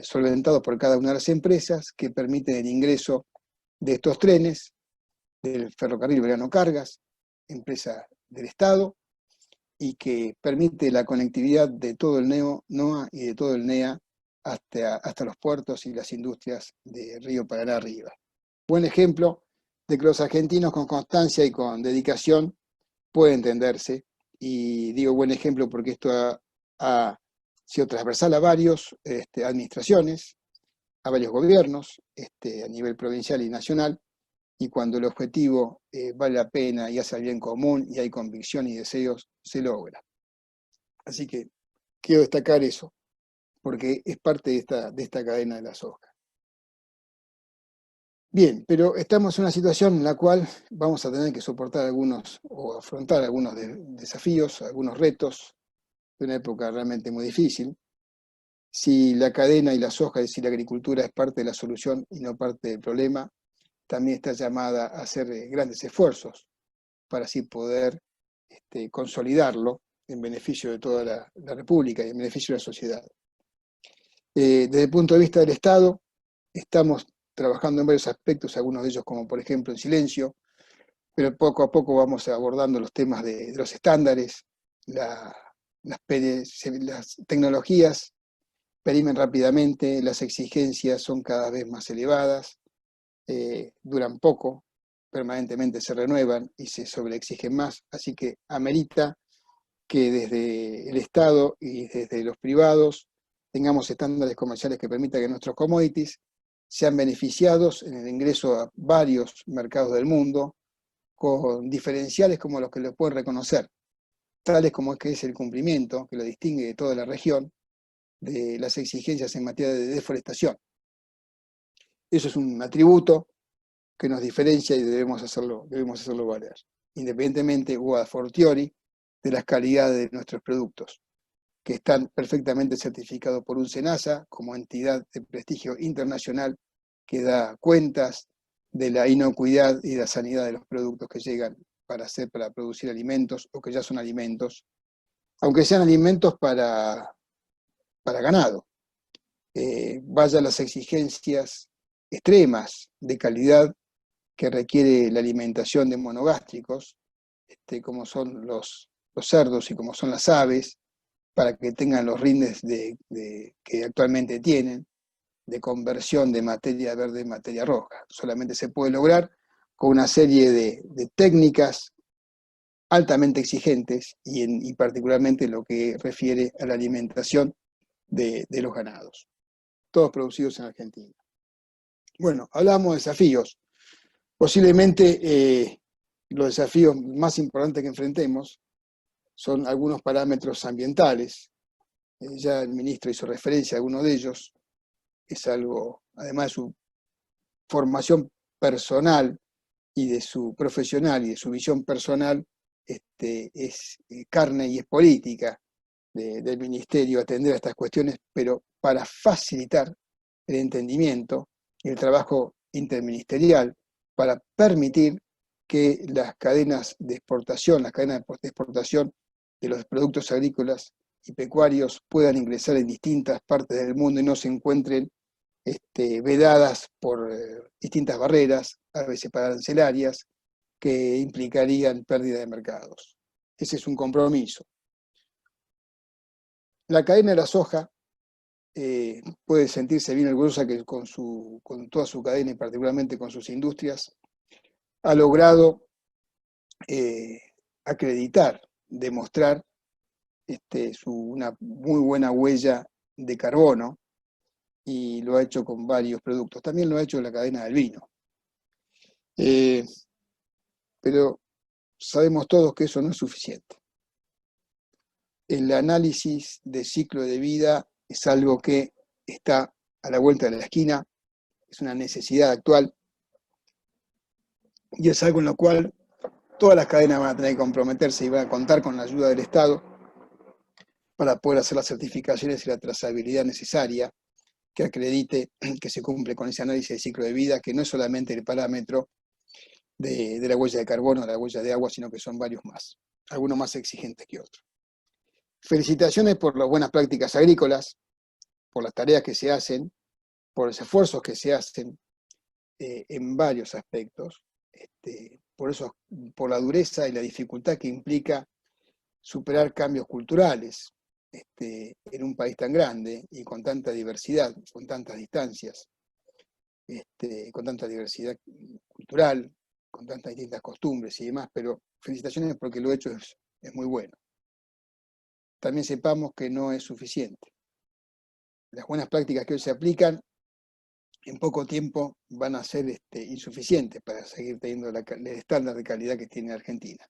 solventados por cada una de las empresas que permiten el ingreso de estos trenes del ferrocarril Belgrano Cargas, empresa del Estado, y que permite la conectividad de todo el NOA y de todo el NEA hasta los puertos y las industrias de Río Paraná arriba. Buen ejemplo de que los argentinos con constancia y con dedicación puede entenderse, y digo buen ejemplo porque esto ha sido transversal a varias administraciones, a varios gobiernos, a nivel provincial y nacional, y cuando el objetivo vale la pena y hace el bien común y hay convicción y deseos, se logra. Así que quiero destacar eso, porque es parte de esta cadena de la soja. Bien, pero estamos en una situación en la cual vamos a tener que soportar algunos, o afrontar algunos desafíos, algunos retos, de una época realmente muy difícil. Si la cadena y la soja, es decir, la agricultura es parte de la solución y no parte del problema, también está llamada a hacer grandes esfuerzos para así poder consolidarlo en beneficio de toda la República y en beneficio de la sociedad. Desde el punto de vista del Estado, estamos trabajando en varios aspectos, algunos de ellos como por ejemplo en silencio, pero poco a poco vamos abordando los temas de los estándares, las tecnologías perimen rápidamente, las exigencias son cada vez más elevadas, duran poco, permanentemente se renuevan y se sobreexigen más, así que amerita que desde el Estado y desde los privados tengamos estándares comerciales que permitan que nuestros commodities sean beneficiados en el ingreso a varios mercados del mundo, con diferenciales como los que los pueden reconocer, tales como es que es el cumplimiento, que lo distingue de toda la región, de las exigencias en materia de deforestación. Eso es un atributo que nos diferencia y debemos hacerlo valer, independientemente o a fortiori de las calidades de nuestros productos, que están perfectamente certificados por un SENASA como entidad de prestigio internacional que da cuentas de la inocuidad y la sanidad de los productos que llegan para producir alimentos o que ya son alimentos, aunque sean alimentos para ganado. Vaya las exigencias extremas de calidad que requiere la alimentación de monogástricos, como son los cerdos y como son las aves, para que tengan los rindes que actualmente tienen, de conversión de materia verde en materia roja. Solamente se puede lograr con una serie de técnicas altamente exigentes y particularmente lo que refiere a la alimentación de los ganados, todos producidos en Argentina. Bueno, hablamos de desafíos. Posiblemente los desafíos más importantes que enfrentemos son algunos parámetros ambientales. Ya el ministro hizo referencia a alguno de ellos. Es algo, además de su formación personal y de su profesional y de su visión personal, es carne y es política del ministerio atender a estas cuestiones, pero para facilitar el entendimiento y el trabajo interministerial, para permitir que las cadenas de exportación, de los productos agrícolas y pecuarios puedan ingresar en distintas partes del mundo y no se encuentren vedadas por distintas barreras, a veces arancelarias, que implicarían pérdida de mercados. Ese es un compromiso. La cadena de la soja puede sentirse bien orgullosa que con toda su cadena y particularmente con sus industrias ha logrado acreditar, demostrar una muy buena huella de carbono, y lo ha hecho con varios productos. También lo ha hecho en la cadena del vino. Pero sabemos todos que eso no es suficiente. El análisis de ciclo de vida es algo que está a la vuelta de la esquina, es una necesidad actual, y es algo en lo cual todas las cadenas van a tener que comprometerse y van a contar con la ayuda del Estado para poder hacer las certificaciones y la trazabilidad necesaria que acredite que se cumple con ese análisis de ciclo de vida, que no es solamente el parámetro de la huella de carbono, de la huella de agua, sino que son varios más, algunos más exigentes que otros. Felicitaciones por las buenas prácticas agrícolas, por las tareas que se hacen, por los esfuerzos que se hacen en varios aspectos, por la dureza y la dificultad que implica superar cambios culturales en un país tan grande y con tanta diversidad, con tantas distancias, con tanta diversidad cultural, con tantas distintas costumbres y demás, pero felicitaciones porque lo hecho es muy bueno. También sepamos que no es suficiente. Las buenas prácticas que hoy se aplican en poco tiempo van a ser insuficientes para seguir teniendo el estándar de calidad que tiene Argentina.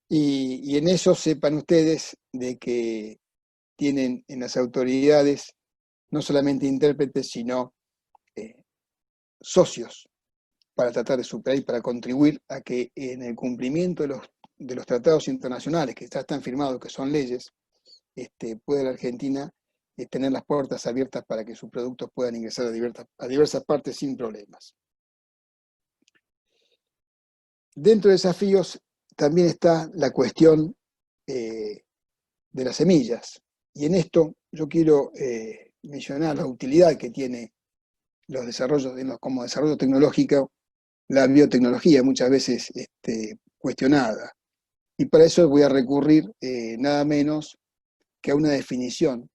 Y en eso sepan ustedes de que tienen en las autoridades no solamente intérpretes, sino socios para tratar de superar y para contribuir a que en el cumplimiento de los tratados internacionales que ya están firmados, que son leyes, pueda la Argentina tener las puertas abiertas para que sus productos puedan ingresar a diversas partes sin problemas. Dentro de desafíos también está la cuestión de las semillas. Y en esto yo quiero mencionar la utilidad que tiene los desarrollos, como desarrollo tecnológico, la biotecnología, muchas veces cuestionada. Y para eso voy a recurrir nada menos que a una definición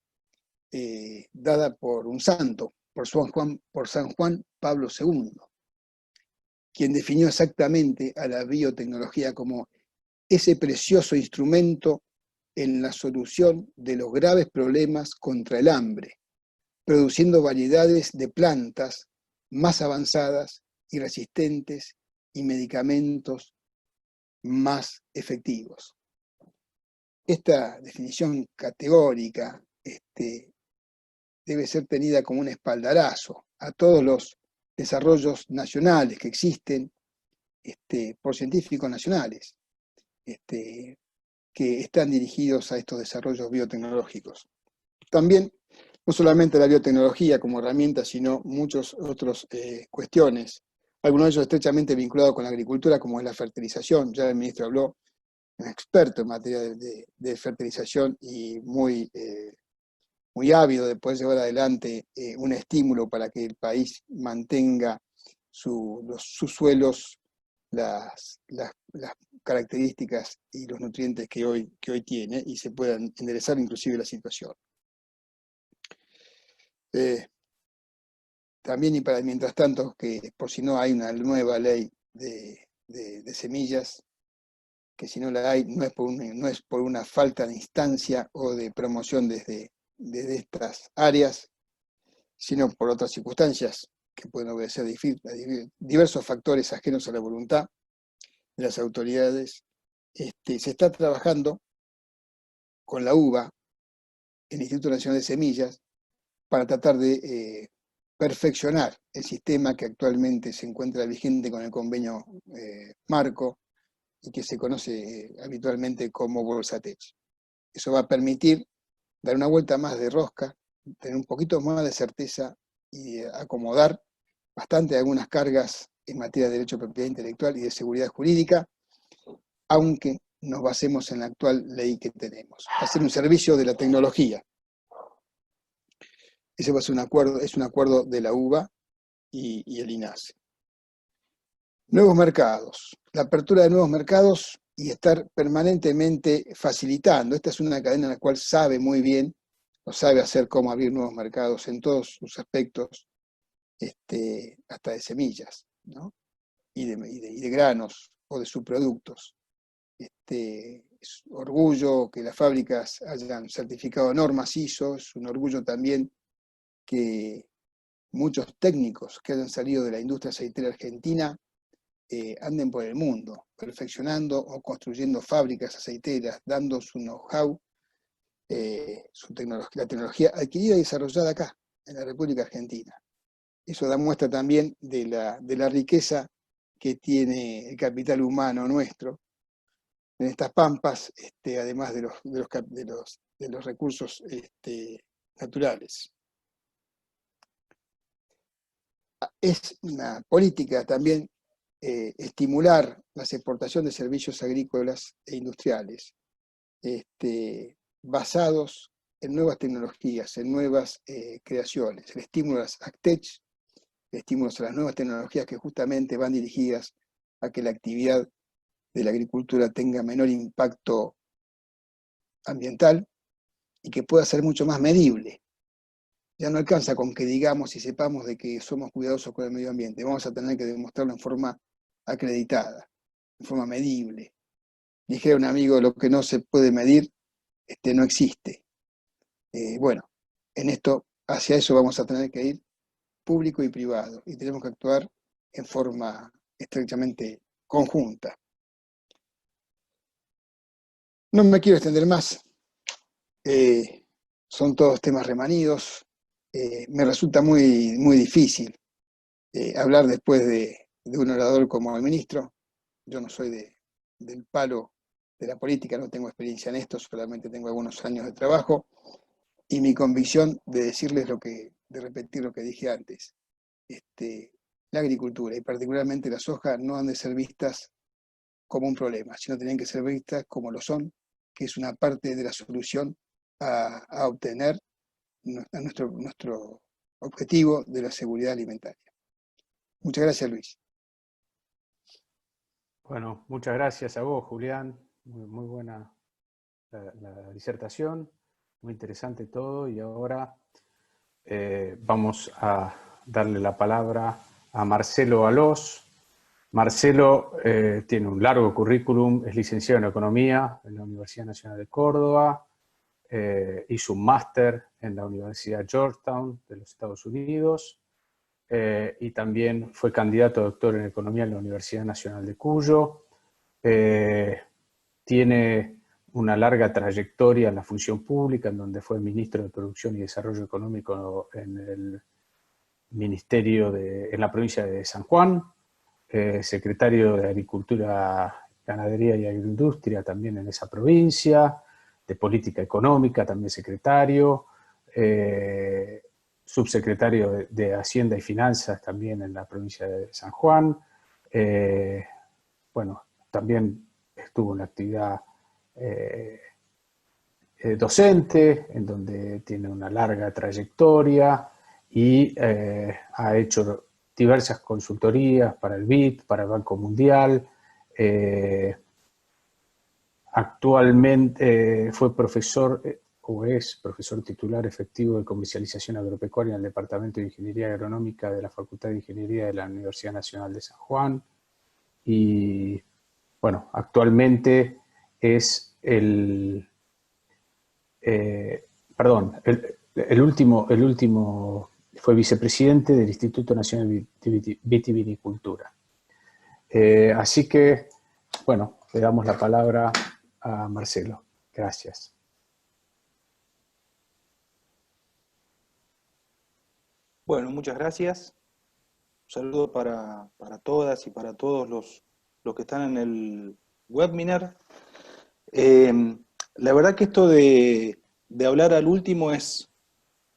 dada por un santo, por San Juan Pablo II. quien definió exactamente a la biotecnología como ese precioso instrumento en la solución de los graves problemas contra el hambre, produciendo variedades de plantas más avanzadas y resistentes y medicamentos más efectivos. Esta definición categórica debe ser tenida como un espaldarazo a todos los desarrollos nacionales que existen por científicos nacionales que están dirigidos a estos desarrollos biotecnológicos. También, no solamente la biotecnología como herramienta, sino muchas otras cuestiones, algunos de ellos estrechamente vinculados con la agricultura, como es la fertilización. Ya el ministro habló, un experto en materia de fertilización y muy ávido de poder llevar adelante un estímulo para que el país mantenga sus suelos, las características y los nutrientes que hoy tiene, y se puedan enderezar inclusive la situación. También, y para mientras tanto, que por si no hay una nueva ley de semillas, que si no la hay, no es por una falta de instancia o de promoción desde estas áreas, sino por otras circunstancias que pueden obedecer a diversos factores ajenos a la voluntad de las autoridades. Se está trabajando con la UBA, el Instituto Nacional de Semillas, para tratar de perfeccionar el sistema que actualmente se encuentra vigente con el convenio marco y que se conoce habitualmente como Bolsatech. Eso va a permitir dar una vuelta más de rosca, tener un poquito más de certeza y acomodar bastante algunas cargas en materia de derecho de propiedad intelectual y de seguridad jurídica, aunque nos basemos en la actual ley que tenemos. Va a ser un servicio de la tecnología. Ese va a ser un acuerdo de la UBA y el INASE. Nuevos mercados. La apertura de nuevos mercados y estar permanentemente facilitando. Esta es una cadena en la cual sabe muy bien, o sabe hacer cómo abrir nuevos mercados en todos sus aspectos, hasta de semillas, ¿no? y de granos o de subproductos. Es orgullo que las fábricas hayan certificado normas ISO, es un orgullo también que muchos técnicos que hayan salido de la industria aceitera argentina anden por el mundo, perfeccionando o construyendo fábricas aceiteras, dando su know-how, la tecnología adquirida y desarrollada acá, en la República Argentina. Eso da muestra también de la riqueza que tiene el capital humano nuestro en estas pampas, además de los recursos naturales. Es una política también estimular la exportación de servicios agrícolas e industriales, basados en nuevas tecnologías, en nuevas creaciones. El estímulo a las AgTech, el estímulo a las nuevas tecnologías que justamente van dirigidas a que la actividad de la agricultura tenga menor impacto ambiental y que pueda ser mucho más medible. Ya no alcanza con que digamos y sepamos de que somos cuidadosos con el medio ambiente, vamos a tener que demostrarlo en forma acreditada, en forma medible. Dijera un amigo, lo que no se puede medir, no existe. Bueno, hacia eso vamos a tener que ir público y privado, y tenemos que actuar en forma estrechamente conjunta. No me quiero extender más, son todos temas remanidos, me resulta muy, muy difícil hablar después de un orador como el ministro. Yo no soy del palo de la política, no tengo experiencia en esto, solamente tengo algunos años de trabajo, y mi convicción de decirles de repetir lo que dije antes. La agricultura, y particularmente la soja, no han de ser vistas como un problema, sino tienen que ser vistas como lo son, que es una parte de la solución a obtener nuestro objetivo de la seguridad alimentaria. Muchas gracias, Luis. Bueno, muchas gracias a vos, Julián. Muy buena la disertación, muy interesante todo. Y ahora vamos a darle la palabra a Marcelo Alós, Marcelo tiene un largo currículum, es licenciado en Economía en la Universidad Nacional de Córdoba, hizo un máster en la Universidad Georgetown de los Estados Unidos, y también fue candidato a doctor en Economía en la Universidad Nacional de Cuyo. Tiene una larga trayectoria en la función pública, en donde fue ministro de Producción y Desarrollo Económico en el Ministerio en la provincia de San Juan, secretario de Agricultura, Ganadería y Agroindustria también en esa provincia, de Política Económica también secretario, subsecretario de Hacienda y Finanzas también en la provincia de San Juan. Bueno, también estuvo en la actividad docente, en donde tiene una larga trayectoria y ha hecho diversas consultorías para el BID, para el Banco Mundial. Actualmente fue profesor, o es profesor titular efectivo de comercialización agropecuaria en el Departamento de Ingeniería Agronómica de la Facultad de Ingeniería de la Universidad Nacional de San Juan. Y bueno, actualmente es el último fue vicepresidente del Instituto Nacional de Vitivinicultura. Así que, bueno, le damos la palabra a Marcelo. Gracias. Bueno, muchas gracias. Un saludo para todas y para todos los que están en el webinar. La verdad que esto de hablar al último es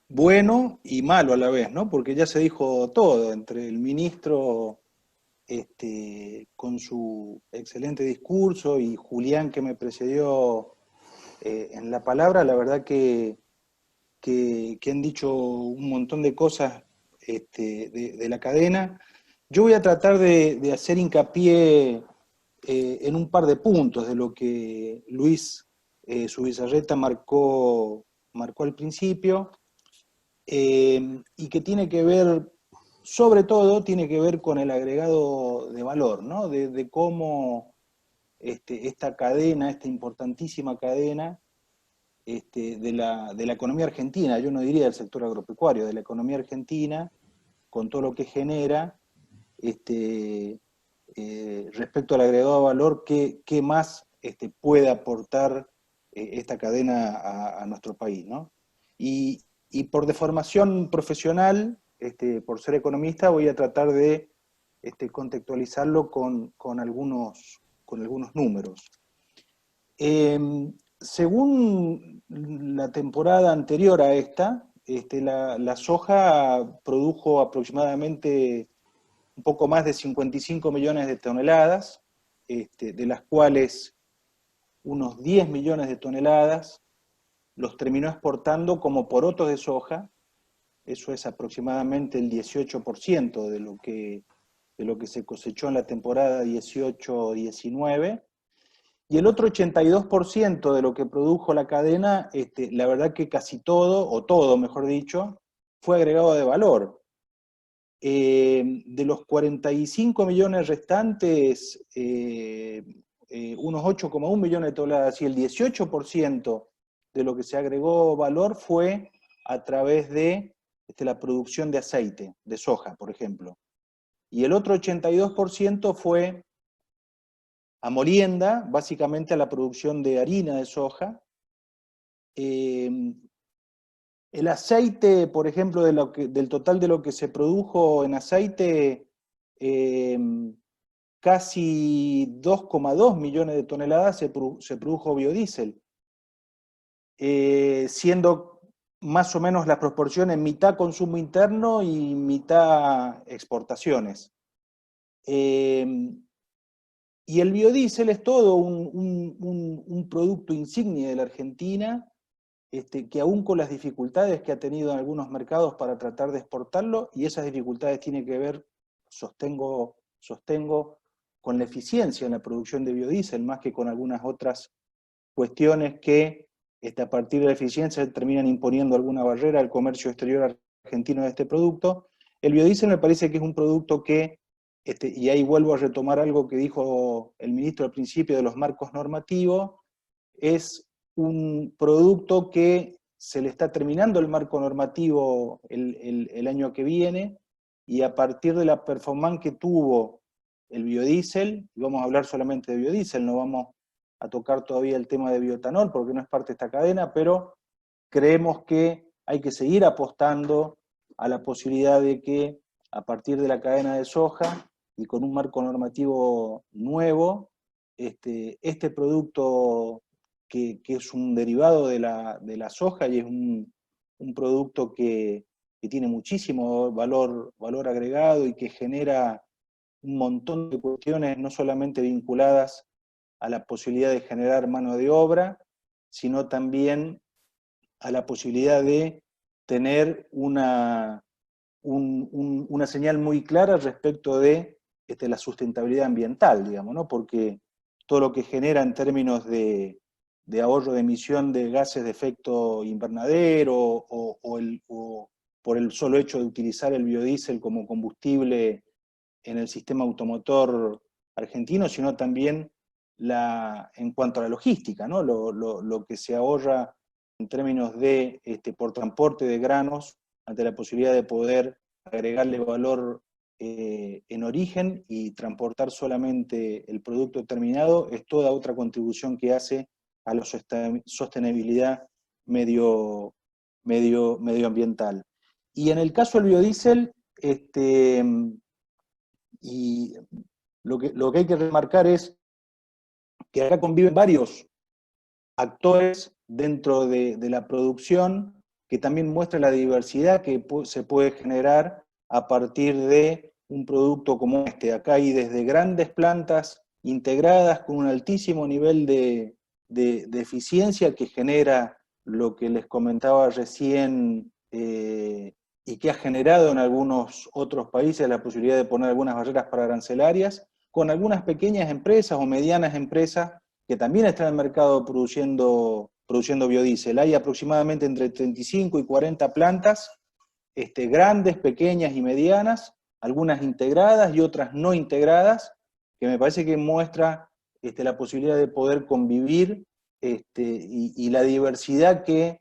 bueno y malo a la vez, ¿no? Porque ya se dijo todo, entre el ministro con su excelente discurso y Julián que me precedió en la palabra, la verdad que han dicho un montón de cosas de la cadena. Yo voy a tratar de hacer hincapié en un par de puntos de lo que Luis Zubizarreta marcó al principio, y que tiene que ver, sobre todo, tiene que ver con el agregado de valor, ¿no? De cómo esta cadena, esta importantísima cadena de la economía argentina, yo no diría del sector agropecuario, de la economía argentina, con todo lo que genera, respecto al agregado de valor, qué más puede aportar esta cadena a nuestro país, ¿no? Y por deformación profesional, por ser economista, voy a tratar de contextualizarlo con algunos números. Según la temporada anterior a esta, la soja produjo aproximadamente un poco más de 55 millones de toneladas, de las cuales unos 10 millones de toneladas los terminó exportando como porotos de soja. Eso es aproximadamente el 18% de lo que se cosechó en la temporada 18-19, y el otro 82% de lo que produjo la cadena, la verdad que casi todo, o todo mejor dicho, fue agregado de valor. De los 45 millones restantes, unos 8,1 millones de toneladas, y el 18% de lo que se agregó valor fue a través de la producción de aceite, de soja, por ejemplo. Y el otro 82% fue a molienda, básicamente a la producción de harina de soja. El aceite, por ejemplo, del total de lo que se produjo en aceite, casi 2,2 millones de toneladas se produjo biodiesel, siendo más o menos las proporciones mitad consumo interno y mitad exportaciones. Y el biodiesel es todo un producto insignia de la Argentina, que aún con las dificultades que ha tenido en algunos mercados para tratar de exportarlo, y esas dificultades tienen que ver, sostengo, con la eficiencia en la producción de biodiesel, más que con algunas otras cuestiones que a partir de la eficiencia terminan imponiendo alguna barrera al comercio exterior argentino de este producto. El biodiesel me parece que es un producto que y ahí vuelvo a retomar algo que dijo el ministro al principio de los marcos normativos, es un producto que se le está terminando el marco normativo el año que viene, y a partir de la performance que tuvo el biodiesel, y vamos a hablar solamente de biodiesel, no vamos a tocar todavía el tema de bioetanol porque no es parte de esta cadena, pero creemos que hay que seguir apostando a la posibilidad de que a partir de la cadena de soja y con un marco normativo nuevo, este producto que es un derivado de la soja y es un producto que tiene muchísimo valor agregado y que genera un montón de cuestiones no solamente vinculadas a la posibilidad de generar mano de obra, sino también a la posibilidad de tener una señal muy clara respecto de la sustentabilidad ambiental, digamos, ¿no? Porque todo lo que genera en términos de ahorro de emisión de gases de efecto invernadero o por el solo hecho de utilizar el biodiesel como combustible en el sistema automotor argentino, sino también en cuanto a la logística, ¿no? Lo que se ahorra en términos de por transporte de granos, ante la posibilidad de poder agregarle valor en origen y transportar solamente el producto terminado, es toda otra contribución que hace a la sostenibilidad medioambiental. Y en el caso del biodiesel, y lo que hay que remarcar es que acá conviven varios actores dentro de la producción que también muestra la diversidad que se puede generar a partir de un producto como este. Acá hay desde grandes plantas integradas con un altísimo nivel de eficiencia que genera lo que les comentaba recién y que ha generado en algunos otros países la posibilidad de poner algunas barreras arancelarias, con algunas pequeñas empresas o medianas empresas que también están en el mercado produciendo biodiesel. Hay aproximadamente entre 35 y 40 plantas, grandes, pequeñas y medianas, algunas integradas y otras no integradas, que me parece que muestra la posibilidad de poder convivir y la diversidad que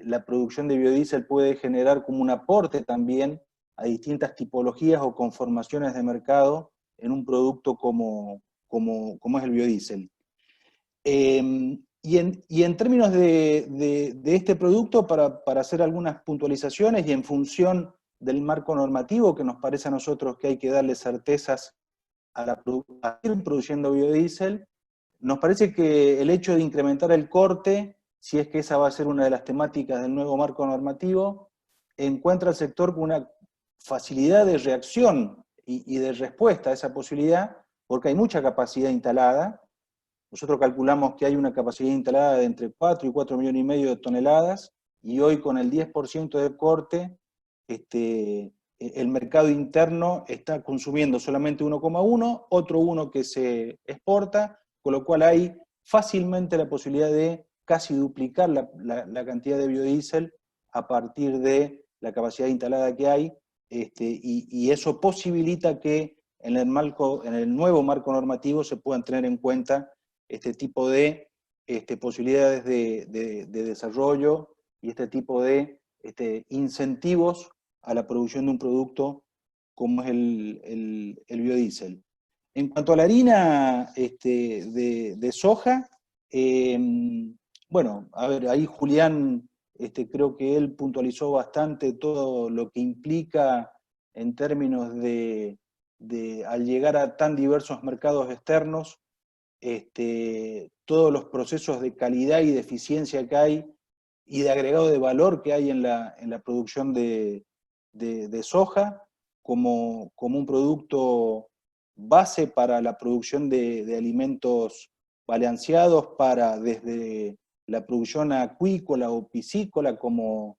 la producción de biodiesel puede generar como un aporte también a distintas tipologías o conformaciones de mercado en un producto como es el biodiesel. Y en términos de este producto, para hacer algunas puntualizaciones y en función del marco normativo que nos parece a nosotros que hay que darle certezas a seguir produciendo biodiesel, nos parece que el hecho de incrementar el corte, si es que esa va a ser una de las temáticas del nuevo marco normativo, encuentra al sector con una facilidad de reacción y de respuesta a esa posibilidad, porque hay mucha capacidad instalada. Nosotros calculamos que hay una capacidad instalada de entre 4 y 4,5 millones de toneladas, y hoy con el 10% de corte, el mercado interno está consumiendo solamente 1,1, otro 1 que se exporta, con lo cual hay fácilmente la posibilidad de casi duplicar la cantidad de biodiesel a partir de la capacidad instalada que hay, y eso posibilita que en el nuevo marco normativo se puedan tener en cuenta este tipo de posibilidades de desarrollo y este tipo de incentivos a la producción de un producto como es el biodiesel. En cuanto a la harina de soja, bueno, a ver, ahí Julián, creo que él puntualizó bastante todo lo que implica en términos de al llegar a tan diversos mercados externos, todos los procesos de calidad y de eficiencia que hay y de agregado de valor que hay en la producción de soja como un producto base para la producción de alimentos balanceados, desde la producción acuícola o piscícola, como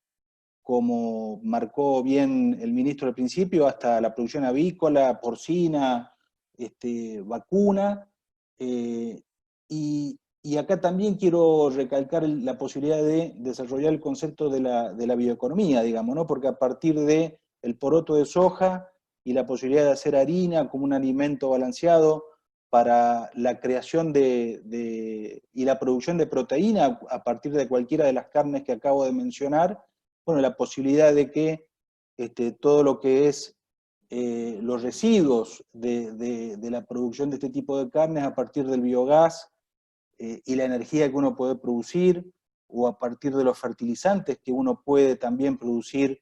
marcó bien el ministro al principio, hasta la producción avícola, porcina, vacuna. Y acá también quiero recalcar la posibilidad de desarrollar el concepto de la bioeconomía, digamos, ¿no? Porque a partir del poroto de soja y la posibilidad de hacer harina como un alimento balanceado para la creación y la producción de proteína a partir de cualquiera de las carnes que acabo de mencionar, bueno, la posibilidad de que todo lo que es los residuos de la producción de este tipo de carnes a partir del biogás y la energía que uno puede producir, o a partir de los fertilizantes que uno puede también producir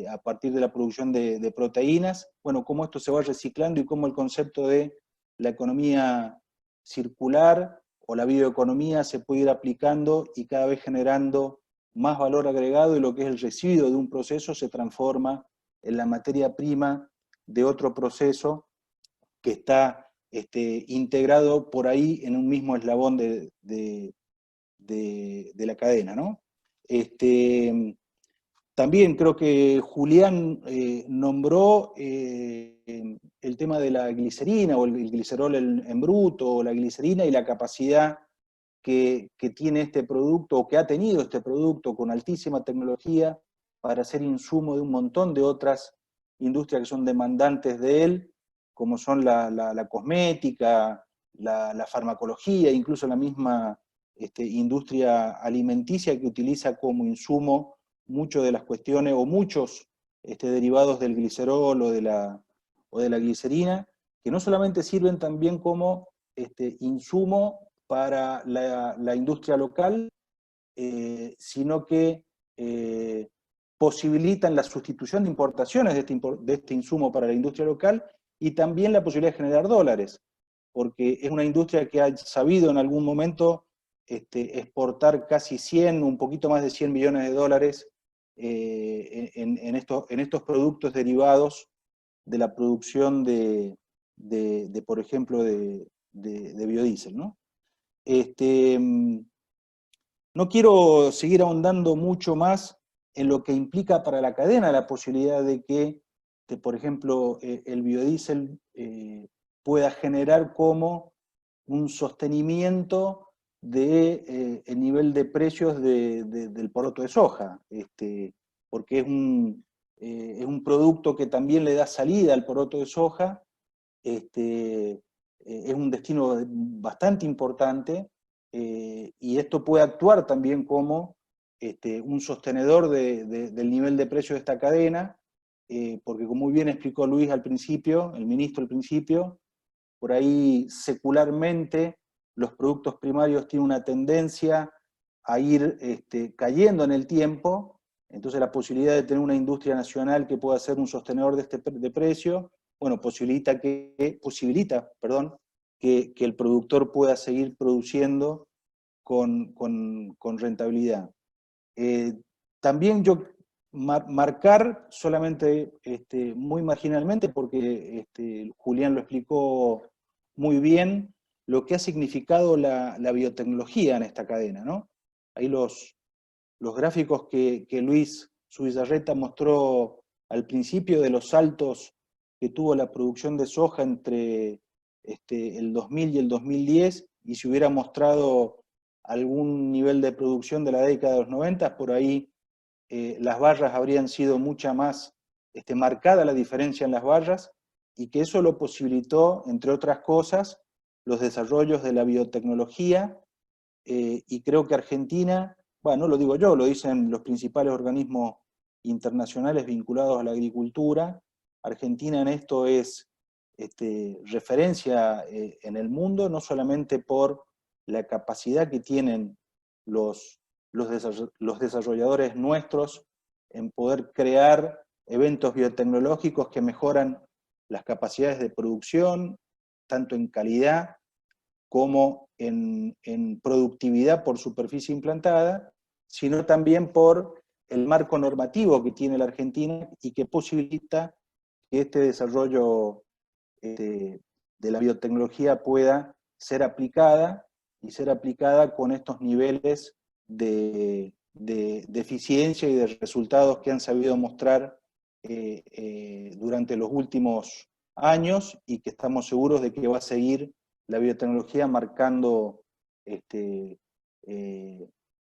a partir de la producción de proteínas, bueno, cómo esto se va reciclando y cómo el concepto de la economía circular o la bioeconomía se puede ir aplicando y cada vez generando más valor agregado, y lo que es el residuo de un proceso se transforma en la materia prima de otro proceso que está integrado por ahí en un mismo eslabón de la cadena, ¿no? También creo que Julián nombró el tema de la glicerina, o el glicerol en bruto, o la glicerina y la capacidad que tiene este producto, o que ha tenido este producto con altísima tecnología para ser insumo de un montón de otras industrias que son demandantes de él, como son la cosmética, la farmacología, incluso la misma industria alimenticia, que utiliza como insumo muchas de las cuestiones, o muchos derivados del glicerol o de la glicerina, que no solamente sirven también como insumo para la industria local, sino que posibilitan la sustitución de importaciones de este insumo para la industria local, y también la posibilidad de generar dólares, porque es una industria que ha sabido en algún momento exportar casi 100, un poquito más de 100 millones de dólares en estos productos derivados de la producción por ejemplo, de biodiesel, ¿no? No quiero seguir ahondando mucho más en lo que implica para la cadena la posibilidad de que, por ejemplo, el biodiesel pueda generar como un sostenimiento del nivel de precios del poroto de soja, porque es un producto que también le da salida al poroto de soja, es un destino bastante importante, y esto puede actuar también como un sostenedor del nivel de precio de esta cadena, porque como muy bien explicó Luis al principio, el ministro al principio, por ahí secularmente los productos primarios tienen una tendencia a ir cayendo en el tiempo, entonces la posibilidad de tener una industria nacional que pueda ser un sostenedor de precio, bueno, posibilita que el productor pueda seguir produciendo con rentabilidad. También yo marcar solamente muy marginalmente, porque Julián lo explicó muy bien, lo que ha significado la biotecnología en esta cadena, ¿no? Ahí los gráficos que Luis Zubizarreta mostró al principio de los saltos que tuvo la producción de soja entre el 2000 y el 2010, y si hubiera mostrado algún nivel de producción de la década de los 90, por ahí las barras habrían sido mucha más marcada la diferencia en las barras, y que eso lo posibilitó, entre otras cosas, los desarrollos de la biotecnología, y creo que Argentina, bueno, no lo digo yo, lo dicen los principales organismos internacionales vinculados a la agricultura, Argentina en esto es referencia en el mundo, no solamente por la capacidad que tienen los desarrolladores nuestros en poder crear eventos biotecnológicos que mejoran las capacidades de producción, tanto en calidad como en productividad por superficie implantada, sino también por el marco normativo que tiene la Argentina y que posibilita que este desarrollo de la biotecnología pueda ser aplicada, y ser aplicada con estos niveles de eficiencia y de resultados que han sabido mostrar durante los últimos años, y que estamos seguros de que va a seguir la biotecnología marcando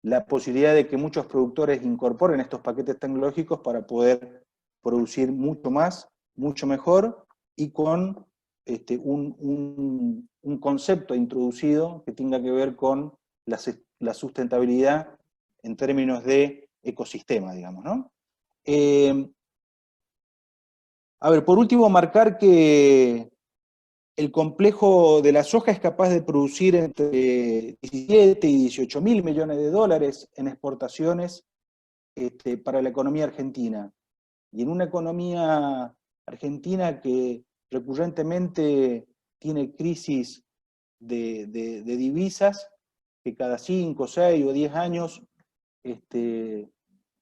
la posibilidad de que muchos productores incorporen estos paquetes tecnológicos para poder producir mucho más mucho mejor y con un concepto introducido que tenga que ver con la sustentabilidad en términos de ecosistema, digamos, ¿no? A ver, por último, marcar que el complejo de la soja es capaz de producir entre 17 y 18 mil millones de dólares en exportaciones para la economía argentina. Y en una economía argentina que recurrentemente tiene crisis de divisas, que cada 5, 6 o 10 años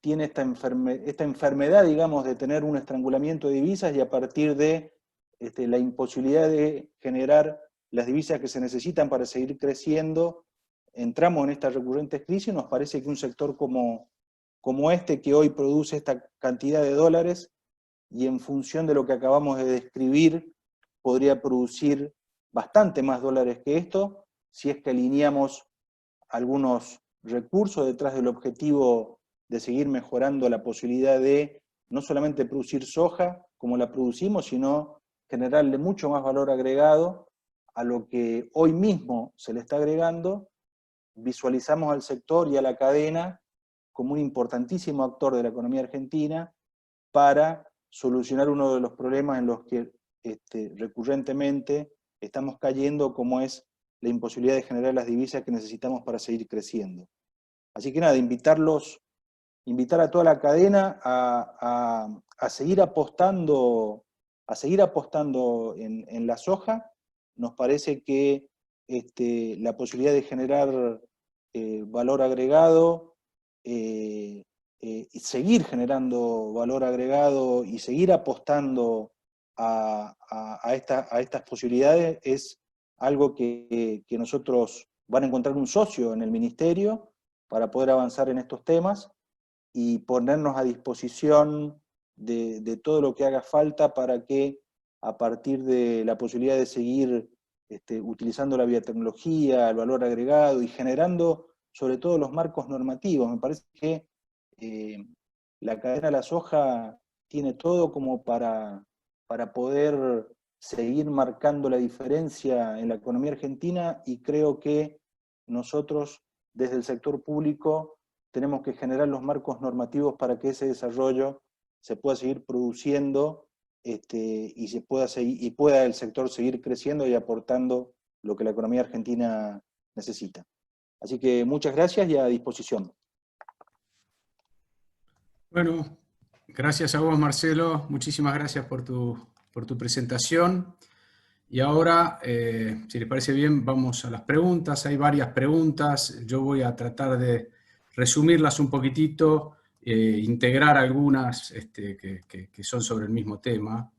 tiene esta enfermedad, digamos, de tener un estrangulamiento de divisas, y a partir de la imposibilidad de generar las divisas que se necesitan para seguir creciendo, entramos en estas recurrentes crisis. Nos parece que un sector como este, que hoy produce esta cantidad de dólares, y en función de lo que acabamos de describir, podría producir bastante más dólares que esto, si es que alineamos algunos recursos detrás del objetivo de seguir mejorando la posibilidad de no solamente producir soja como la producimos, sino generarle mucho más valor agregado a lo que hoy mismo se le está agregando. Visualizamos al sector y a la cadena como un importantísimo actor de la economía argentina para solucionar uno de los problemas en los que recurrentemente estamos cayendo, como es la imposibilidad de generar las divisas que necesitamos para seguir creciendo. Así que nada, invitar a toda la cadena a seguir apostando en la soja. Nos parece que la posibilidad de generar valor agregado, y seguir generando valor agregado y seguir apostando a estas posibilidades es algo que nosotros van a encontrar un socio en el Ministerio para poder avanzar en estos temas y ponernos a disposición de todo lo que haga falta para que, a partir de la posibilidad de seguir utilizando la biotecnología, el valor agregado y generando sobre todo los marcos normativos. Me parece que la cadena de la soja tiene todo como para poder seguir marcando la diferencia en la economía argentina, y creo que nosotros desde el sector público tenemos que generar los marcos normativos para que ese desarrollo se pueda seguir produciendo y pueda el sector seguir creciendo y aportando lo que la economía argentina necesita. Así que muchas gracias y a disposición. Bueno, gracias a vos, Marcelo. Muchísimas gracias por tu presentación. Y ahora, si les parece bien, vamos a las preguntas. Hay varias preguntas. Yo voy a tratar de resumirlas un poquitito, integrar algunas que son sobre el mismo tema.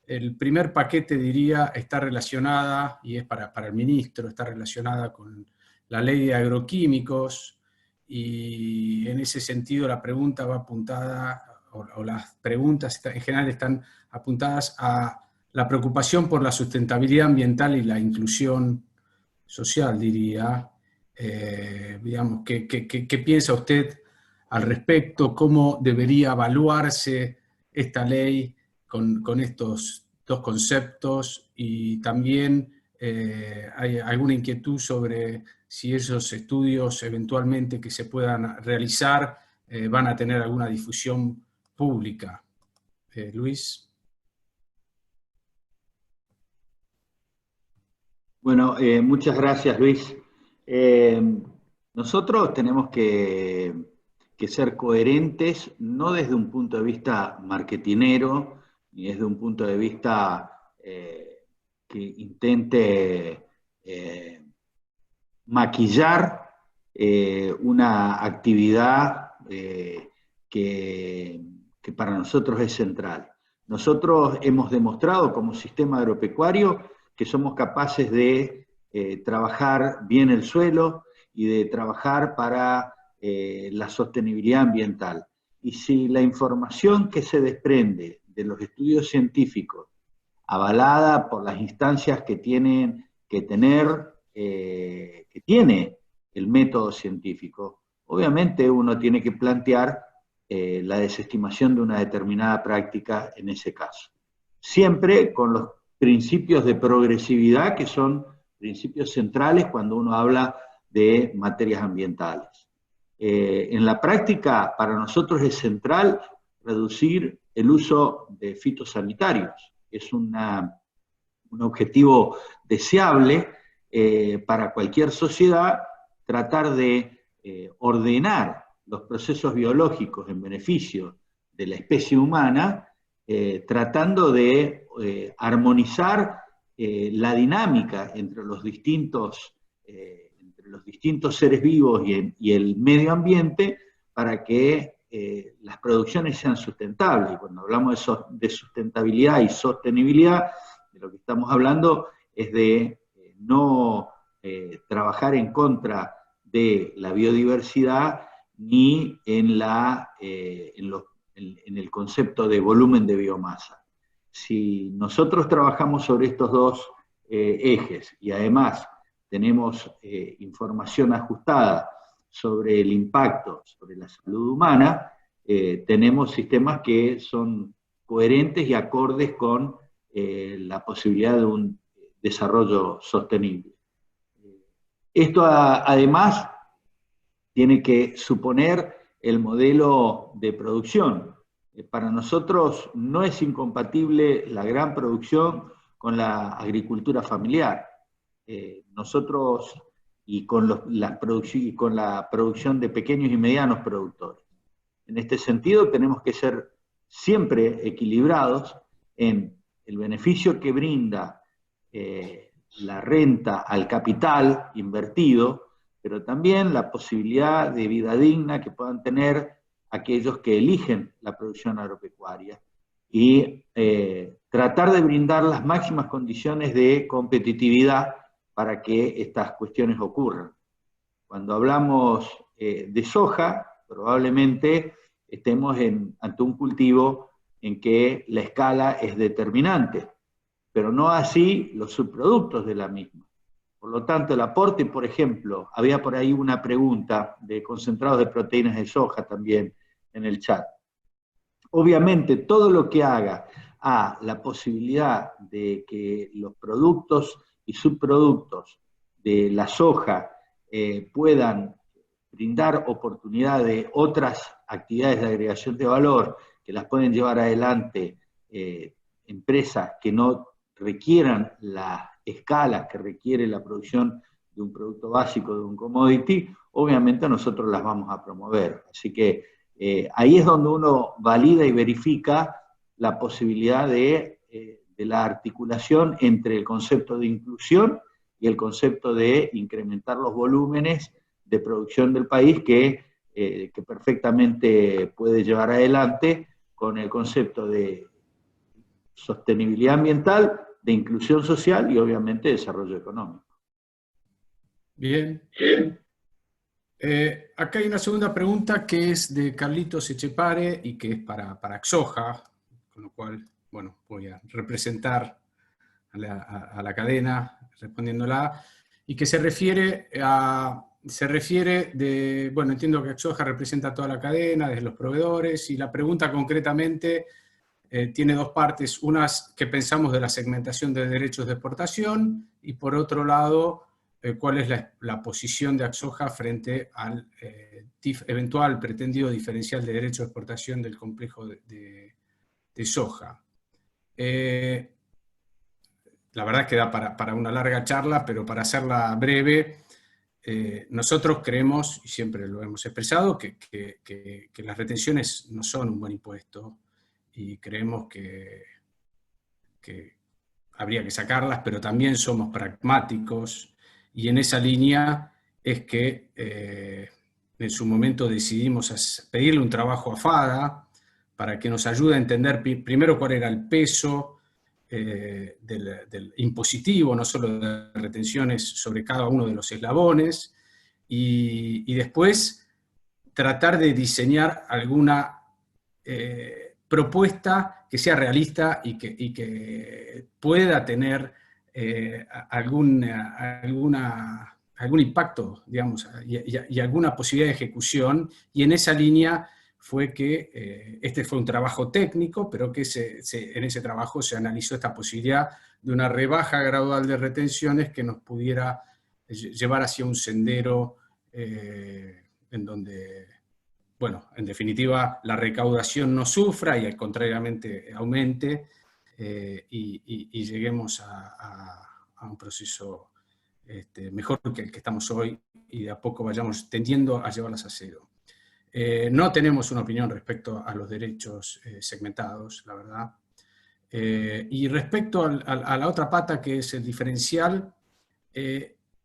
El primer paquete, diría, está relacionada, y es para el ministro, está relacionada con la ley de agroquímicos, y en ese sentido la pregunta va apuntada, o las preguntas en general están apuntadas a la preocupación por la sustentabilidad ambiental y la inclusión social, diría. Digamos, ¿qué piensa usted al respecto? ¿Cómo debería evaluarse esta ley con estos dos conceptos? Y también hay alguna inquietud sobre si esos estudios eventualmente que se puedan realizar van a tener alguna difusión pública. Luis. Bueno, muchas gracias, Luis. Nosotros tenemos que ser coherentes, no desde un punto de vista marketinero, ni desde un punto de vista que intente maquillar una actividad que para nosotros es central. Nosotros hemos demostrado como sistema agropecuario que somos capaces de trabajar bien el suelo y de trabajar para la sostenibilidad ambiental. Y si la información que se desprende de los estudios científicos, avalada por las instancias que tienen que tener, que tiene el método científico, obviamente uno tiene que plantear la desestimación de una determinada práctica en ese caso. siempre con los principios de progresividad que son principios centrales cuando uno habla de materias ambientales. En la práctica, para nosotros es central reducir el uso de fitosanitarios. Es un objetivo deseable para cualquier sociedad, tratar de ordenar los procesos biológicos en beneficio de la especie humana, tratando de armonizar la dinámica entre los distintos seres vivos y el medio ambiente para que las producciones sean sustentables. Y cuando hablamos de sustentabilidad y sostenibilidad, de lo que estamos hablando es de no trabajar en contra de la biodiversidad ni en el concepto de volumen de biomasa. Si nosotros trabajamos sobre estos dos ejes y además tenemos información ajustada sobre el impacto sobre la salud humana, tenemos sistemas que son coherentes y acordes con la posibilidad de un desarrollo sostenible. Esto además tiene que suponer el modelo de producción. Para nosotros no es incompatible la gran producción con la agricultura familiar. Nosotros, y con la producción de pequeños y medianos productores. En este sentido tenemos que ser siempre equilibrados en el beneficio que brinda la renta al capital invertido, pero también la posibilidad de vida digna que puedan tener aquellos que eligen la producción agropecuaria y tratar de brindar las máximas condiciones de competitividad para que estas cuestiones ocurran. Cuando hablamos de soja, probablemente estemos ante un cultivo en que la escala es determinante, pero no así los subproductos de la misma. Por lo tanto, el aporte, por ejemplo, había por ahí una pregunta de concentrados de proteínas de soja también en el chat. Obviamente, todo lo que haga a la posibilidad de que los productos y subproductos de la soja puedan brindar oportunidad de otras actividades de agregación de valor que las pueden llevar adelante empresas que no requieran las escalas que requiere la producción de un producto básico, de un commodity, obviamente nosotros las vamos a promover. Así que ahí es donde uno valida y verifica la posibilidad de la articulación entre el concepto de inclusión y el concepto de incrementar los volúmenes de producción del país que perfectamente puede llevar adelante con el concepto de sostenibilidad ambiental, de inclusión social y obviamente desarrollo económico. Bien. Acá hay una segunda pregunta que es de Carlitos Echepare y que es para Axoja, con lo cual, bueno, voy a representar a la cadena respondiéndola, y que se refiere bueno, entiendo que Axoja representa a toda la cadena, desde los proveedores, y la pregunta concretamente tiene dos partes, unas que pensamos de la segmentación de derechos de exportación, y por otro lado, cuál es la posición de Axoja frente al eventual pretendido diferencial de derechos de exportación del complejo de soja. La verdad es que da para una larga charla, pero para hacerla breve, nosotros creemos, y siempre lo hemos expresado, que las retenciones no son un buen impuesto, y creemos que habría que sacarlas, pero también somos pragmáticos, y en esa línea es que en su momento decidimos pedirle un trabajo a FADA para que nos ayude a entender primero cuál era el peso del impositivo, no solo de retenciones sobre cada uno de los eslabones, y después tratar de diseñar alguna propuesta que sea realista y que pueda tener algún impacto, digamos, y alguna posibilidad de ejecución, y en esa línea fue que este fue un trabajo técnico, pero que en ese trabajo se analizó esta posibilidad de una rebaja gradual de retenciones que nos pudiera llevar hacia un sendero en donde, bueno, en definitiva, la recaudación no sufra y contrariamente aumente, y lleguemos a un proceso mejor que el que estamos hoy, y de a poco vayamos tendiendo a llevarlas a cero. No tenemos una opinión respecto a los derechos segmentados, la verdad. Y respecto a la otra pata, que es el diferencial,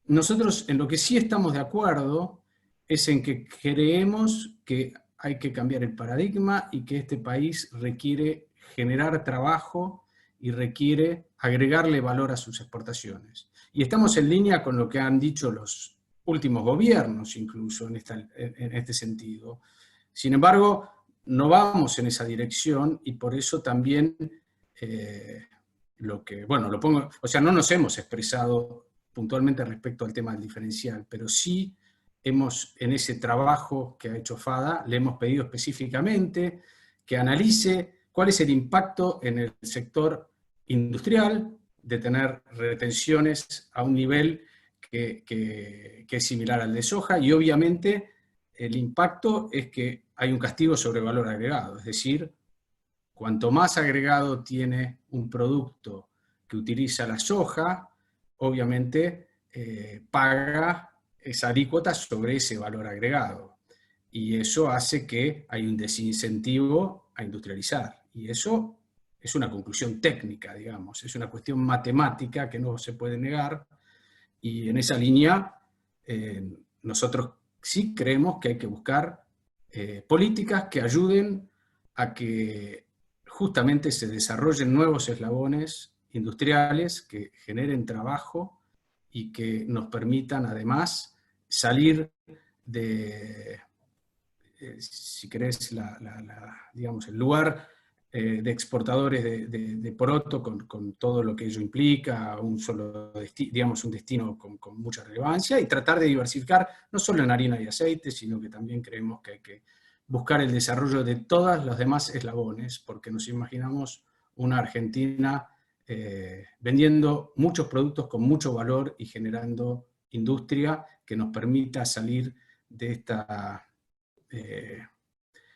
nosotros en lo que sí estamos de acuerdo es en que creemos que hay que cambiar el paradigma y que este país requiere generar trabajo y requiere agregarle valor a sus exportaciones. Y estamos en línea con lo que han dicho los últimos gobiernos, incluso en este sentido. Sin embargo, no vamos en esa dirección, y por eso también no nos hemos expresado puntualmente respecto al tema del diferencial, pero sí en ese trabajo que ha hecho FADA, le hemos pedido específicamente que analice cuál es el impacto en el sector industrial de tener retenciones a un nivel que es similar al de soja, y obviamente el impacto es que hay un castigo sobre valor agregado, es decir, cuanto más agregado tiene un producto que utiliza la soja, obviamente paga esa alícuota sobre ese valor agregado. Y eso hace que hay un desincentivo a industrializar. Y eso es una conclusión técnica, digamos, es una cuestión matemática que no se puede negar. Y en esa línea, nosotros sí creemos que hay que buscar políticas que ayuden a que justamente se desarrollen nuevos eslabones industriales que generen trabajo y que nos permitan además salir de, si querés, digamos, el lugar de exportadores de poroto con todo lo que ello implica, un destino con mucha relevancia, y tratar de diversificar no solo en harina y aceite, sino que también creemos que hay que buscar el desarrollo de todos los demás eslabones, porque nos imaginamos una Argentina vendiendo muchos productos con mucho valor y generando industria que nos permita salir de esta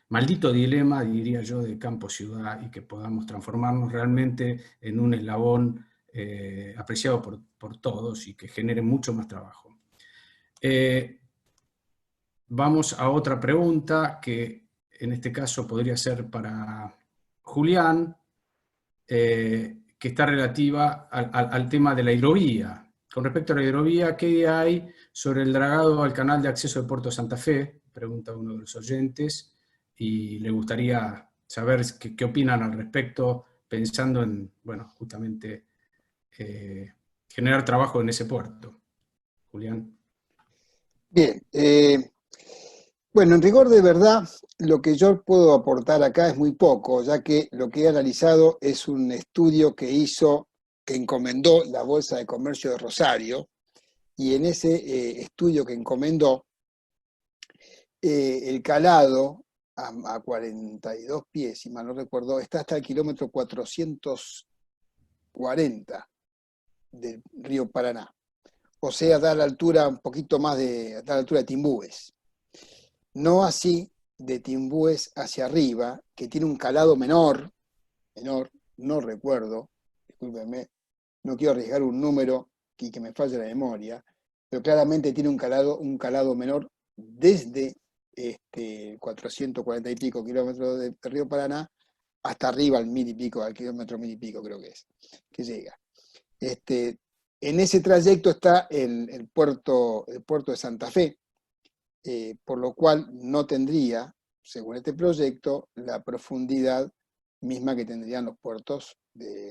maldito dilema, diría yo, de campo-ciudad, y que podamos transformarnos realmente en un eslabón apreciado por todos y que genere mucho más trabajo. Vamos a otra pregunta que en este caso podría ser para Julián, que está relativa al tema de la hidrovía. Con respecto a la hidrovía, ¿qué idea hay sobre el dragado al canal de acceso de Puerto Santa Fe? Pregunta uno de los oyentes, y le gustaría saber qué opinan al respecto, pensando en, bueno, justamente generar trabajo en ese puerto. Julián. Bien, bueno, en rigor de verdad, lo que yo puedo aportar acá es muy poco, ya que lo que he analizado es un estudio que encomendó la Bolsa de Comercio de Rosario, y en ese estudio que encomendó, el calado a 42 pies, si mal no recuerdo, está hasta el kilómetro 440 del río Paraná. O sea, da la altura un poquito más da la altura de Timbúes. No así de Timbúes hacia arriba, que tiene un calado menor, no recuerdo, discúlpenme, no quiero arriesgar un número y que me falle la memoria, pero claramente tiene un calado menor desde 440 y pico kilómetros del río Paraná hasta arriba al 1000 y pico, al kilómetro 1000 y pico creo que llega. En ese trayecto está el puerto de Santa Fe, por lo cual no tendría, según este proyecto, la profundidad misma que tendrían los puertos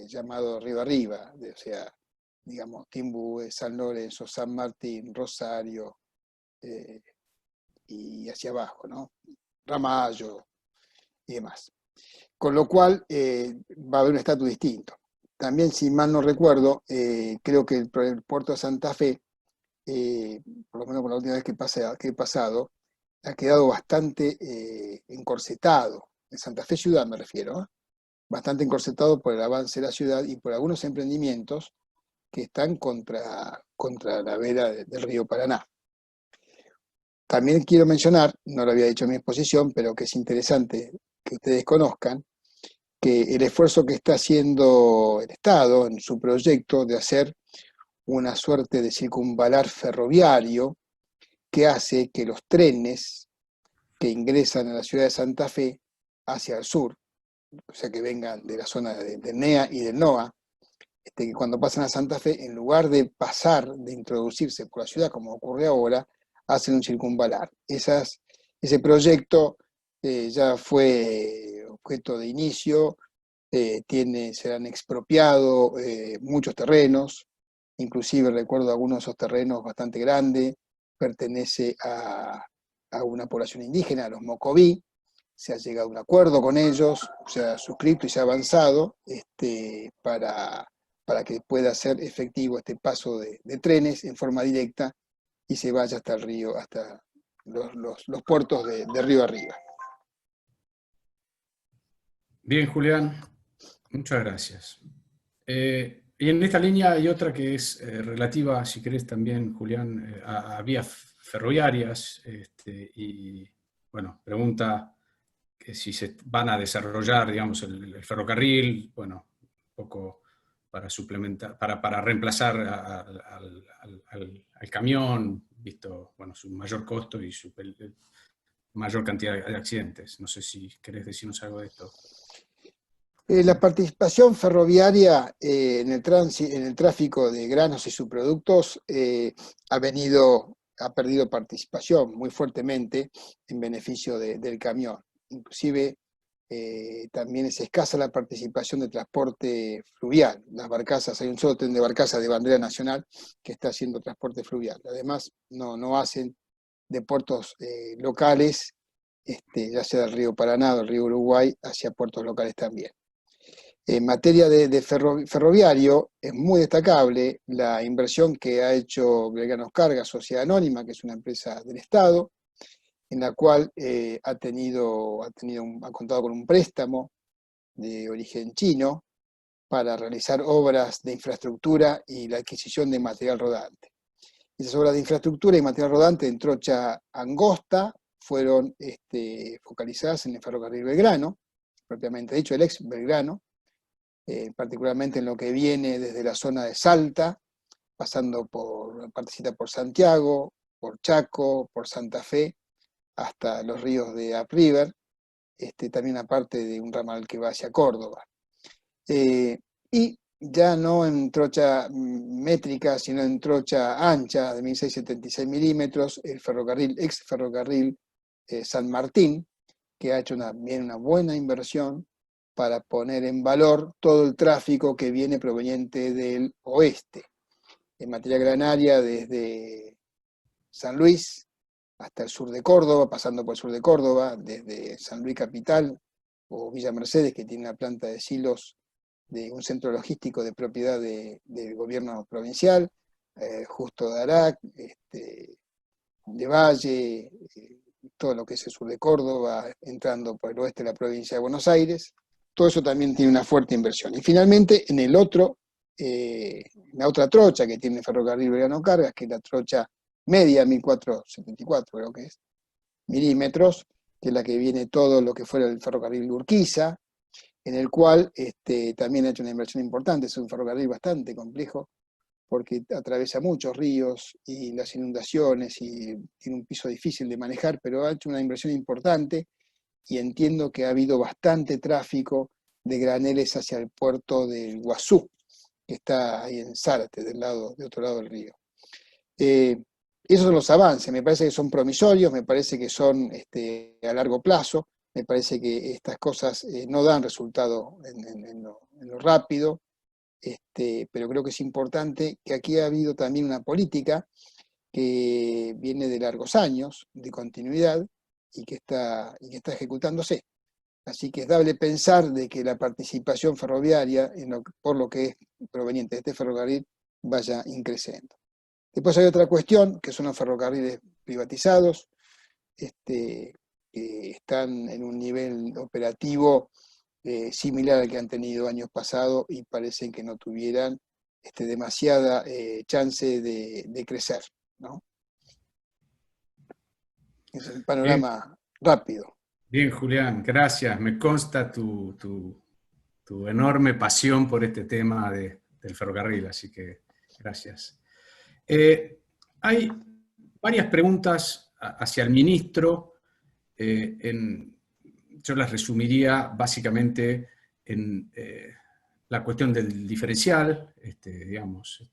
llamado Río Arriba, o sea, digamos, Timbúes, San Lorenzo, San Martín, Rosario, y hacia abajo, ¿no? Ramallo y demás. Con lo cual va a haber un estatus distinto. También, si mal no recuerdo, creo que el puerto de Santa Fe, por lo menos por la última vez que he pasado, ha quedado bastante encorsetado, en Santa Fe ciudad me refiero, bastante encorsetado por el avance de la ciudad y por algunos emprendimientos que están contra la vera del río Paraná. También quiero mencionar, no lo había dicho en mi exposición, pero que es interesante que ustedes conozcan, que el esfuerzo que está haciendo el Estado en su proyecto de hacer una suerte de circunvalar ferroviario que hace que los trenes que ingresan a la ciudad de Santa Fe hacia el sur, o sea que vengan de la zona del NEA y del NOA, que cuando pasan a Santa Fe, en lugar de pasar, de introducirse por la ciudad como ocurre ahora, hacen un circunvalar. Ese proyecto ya fue objeto de inicio, se han expropiado muchos terrenos, inclusive recuerdo algunos de esos terrenos bastante grandes, pertenece a una población indígena, a los Mocoví. Se ha llegado a un acuerdo con ellos, se ha suscrito y se ha avanzado para que pueda ser efectivo este paso de trenes en forma directa y se vaya hasta el río, hasta los puertos de río arriba. Bien, Julián, muchas gracias. Y en esta línea hay otra que es relativa, si querés también, Julián, a vías ferroviarias, y bueno, pregunta que si se van a desarrollar, digamos, el ferrocarril, bueno, un poco para suplementar, para reemplazar al camión, visto, bueno, su mayor costo y su mayor cantidad de accidentes. No sé si querés decirnos algo de esto. La participación ferroviaria en el tráfico de granos y subproductos ha perdido participación muy fuertemente en beneficio del camión. Inclusive también es escasa la participación de transporte fluvial. Las barcazas, hay un solo tren de barcazas de bandera nacional que está haciendo transporte fluvial. Además, no hacen de puertos locales, ya sea del río Paraná o del río Uruguay, hacia puertos locales también. En materia de ferroviario, es muy destacable la inversión que ha hecho Belgrano Cargas, Sociedad Anónima, que es una empresa del Estado, en la cual ha contado con un préstamo de origen chino para realizar obras de infraestructura y la adquisición de material rodante. Esas obras de infraestructura y material rodante en trocha angosta fueron focalizadas en el ferrocarril Belgrano, propiamente dicho, el ex Belgrano, particularmente en lo que viene desde la zona de Salta, pasando partecita por Santiago, por Chaco, por Santa Fe, hasta los ríos de Upriver, también aparte de un ramal que va hacia Córdoba. Y ya no en trocha métrica, sino en trocha ancha de 1676 milímetros, el ferrocarril, ex ferrocarril San Martín, que ha hecho también una buena inversión para poner en valor todo el tráfico que viene proveniente del oeste, en materia granaria desde San Luis hasta el sur de Córdoba, pasando por el sur de Córdoba, desde San Luis Capital o Villa Mercedes, que tiene una planta de silos de un centro logístico de propiedad del gobierno provincial, Justo de Arac, de Valle, todo lo que es el sur de Córdoba, entrando por el oeste de la provincia de Buenos Aires. Todo eso también tiene una fuerte inversión. Y finalmente, en la otra trocha que tiene el ferrocarril Belgrano Cargas, que es la trocha media, 1474 creo que es, milímetros, que es la que viene todo lo que fuera el ferrocarril Urquiza, en el cual también ha hecho una inversión importante. Es un ferrocarril bastante complejo, porque atraviesa muchos ríos y las inundaciones, y tiene un piso difícil de manejar, pero ha hecho una inversión importante, y entiendo que ha habido bastante tráfico de graneles hacia el puerto del Guazú, que está ahí en Zárate, de otro lado del río. Esos son los avances, me parece que son promisorios, me parece que son a largo plazo, me parece que estas cosas no dan resultado en lo rápido, pero creo que es importante que aquí ha habido también una política que viene de largos años, de continuidad, y que está ejecutándose. Así que es dable pensar de que la participación ferroviaria, por lo que es proveniente de este ferrocarril, vaya increciendo. Después hay otra cuestión, que son los ferrocarriles privatizados. que están en un nivel operativo similar al que han tenido años pasados y parecen que no tuvieran demasiada chance de crecer, ¿no? Es un panorama rápido. Bien, Julián, gracias. Me consta tu enorme pasión por este tema del ferrocarril, así que gracias. Hay varias preguntas hacia el ministro. Yo las resumiría básicamente en la cuestión del diferencial, digamos,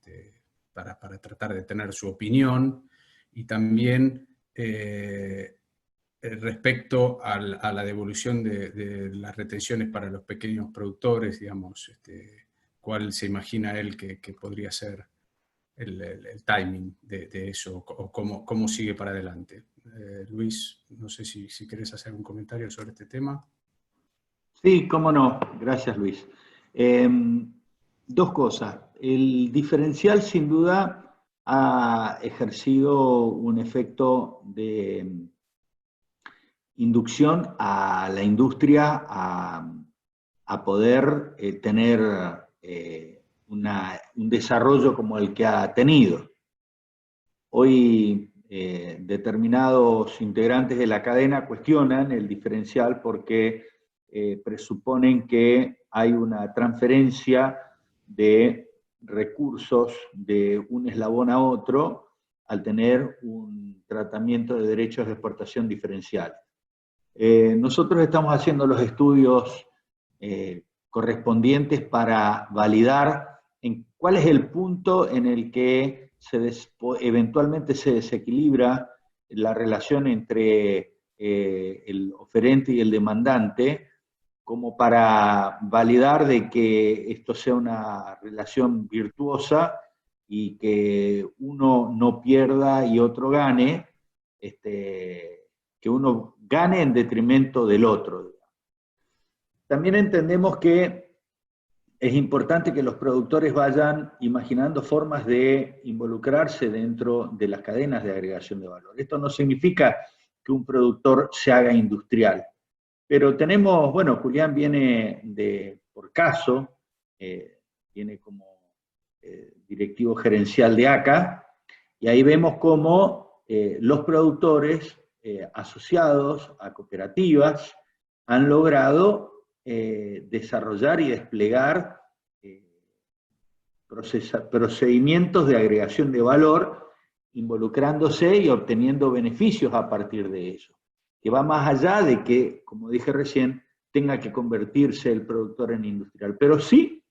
para tratar de tener su opinión, y también respecto a la devolución de las retenciones para los pequeños productores, digamos, cuál se imagina él que podría ser el timing de eso, o cómo sigue para adelante. Luis, no sé si querés hacer un comentario sobre este tema. Sí, cómo no. Gracias, Luis. Dos cosas. El diferencial, sin duda, ha ejercido un efecto de inducción a la industria a poder tener un desarrollo como el que ha tenido. Hoy determinados integrantes de la cadena cuestionan el diferencial porque presuponen que hay una transferencia de recursos de un eslabón a otro al tener un tratamiento de derechos de exportación diferencial. Nosotros estamos haciendo los estudios correspondientes para validar en cuál es el punto en el que eventualmente se desequilibra la relación entre el oferente y el demandante, como para validar de que esto sea una relación virtuosa y que uno no pierda y otro gane, que uno gane en detrimento del otro. También entendemos que es importante que los productores vayan imaginando formas de involucrarse dentro de las cadenas de agregación de valor. Esto no significa que un productor se haga industrial, pero tenemos, bueno, Julián viene por caso, viene como directivo gerencial de ACA, y ahí vemos cómo los productores asociados a cooperativas han logrado desarrollar y desplegar procedimientos de agregación de valor, involucrándose y obteniendo beneficios a partir de eso, que va más allá de que, como dije recién, tenga que convertirse el productor en industrial, pero sí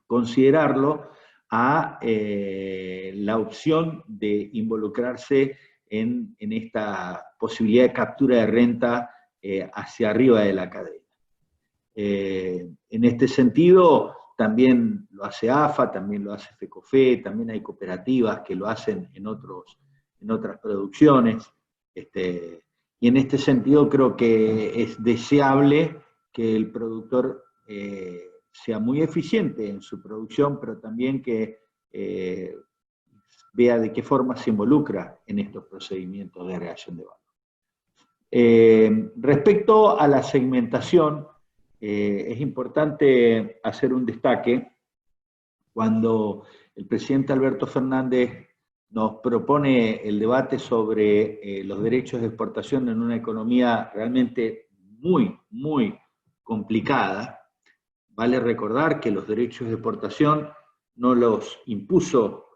considerarlo a la opción de involucrarse en esta posibilidad de captura de renta hacia arriba de la cadena. En este sentido, también lo hace AFA, también lo hace FECOFE, también hay cooperativas que lo hacen en otras producciones. Y en este sentido creo que es deseable que el productor sea muy eficiente en su producción, pero también que vea de qué forma se involucra en estos procedimientos de agregación de valor. Respecto a la segmentación, es importante hacer un destaque cuando el presidente Alberto Fernández nos propone el debate sobre los derechos de exportación en una economía realmente muy, muy complicada. Vale recordar que los derechos de exportación no los impuso,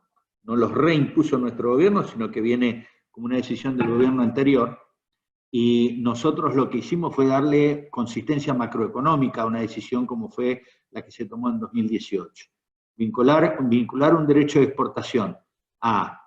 no los reimpuso nuestro gobierno, sino que viene como una decisión del gobierno anterior. Y nosotros lo que hicimos fue darle consistencia macroeconómica a una decisión como fue la que se tomó en 2018. Vincular un derecho de exportación a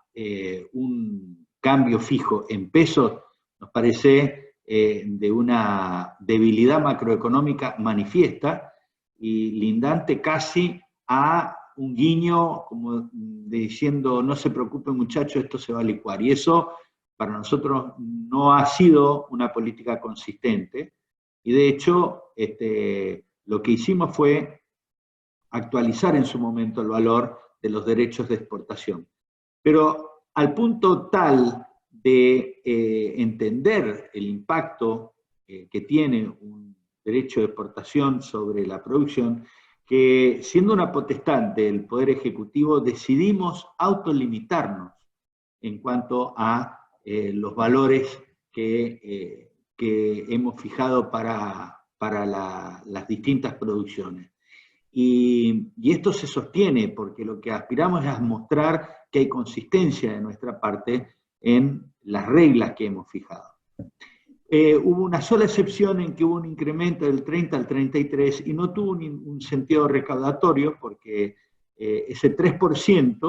un cambio fijo en pesos nos parece de una debilidad macroeconómica manifiesta y lindante casi a un guiño como diciendo no se preocupen muchachos, esto se va a licuar. Y eso para nosotros no ha sido una política consistente, y de hecho lo que hicimos fue actualizar en su momento el valor de los derechos de exportación. Pero al punto tal de entender el impacto que tiene un derecho de exportación sobre la producción, que siendo una potestad del Poder Ejecutivo decidimos autolimitarnos en cuanto a los valores que hemos fijado para las distintas producciones. Y esto se sostiene porque lo que aspiramos es a mostrar que hay consistencia de nuestra parte en las reglas que hemos fijado. Hubo una sola excepción en que hubo un incremento del 30 al 33 y no tuvo un sentido recaudatorio porque ese 3%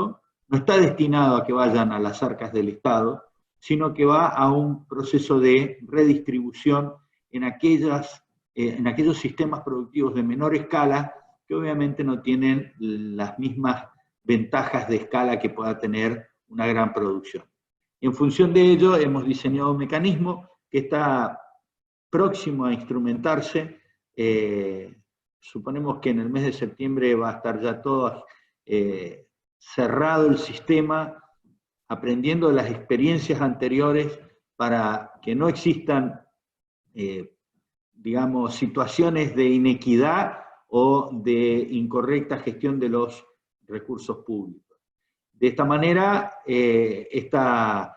no está destinado a que vayan a las arcas del Estado, sino que va a un proceso de redistribución en aquellos sistemas productivos de menor escala que obviamente no tienen las mismas ventajas de escala que pueda tener una gran producción. En función de ello, hemos diseñado un mecanismo que está próximo a instrumentarse. Suponemos que en el mes de septiembre va a estar ya todo cerrado el sistema, aprendiendo de las experiencias anteriores para que no existan, digamos, situaciones de inequidad o de incorrecta gestión de los recursos públicos. De esta manera, esta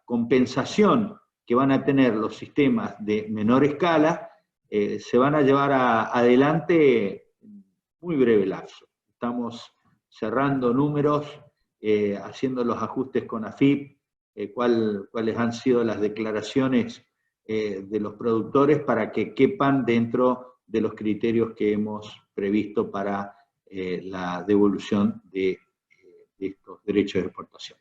compensación que van a tener los sistemas de menor escala se van a llevar adelante en muy breve lapso. Estamos cerrando números, haciendo los ajustes con AFIP, cuáles han sido las declaraciones de los productores para que quepan dentro de los criterios que hemos previsto para la devolución de estos derechos de exportación.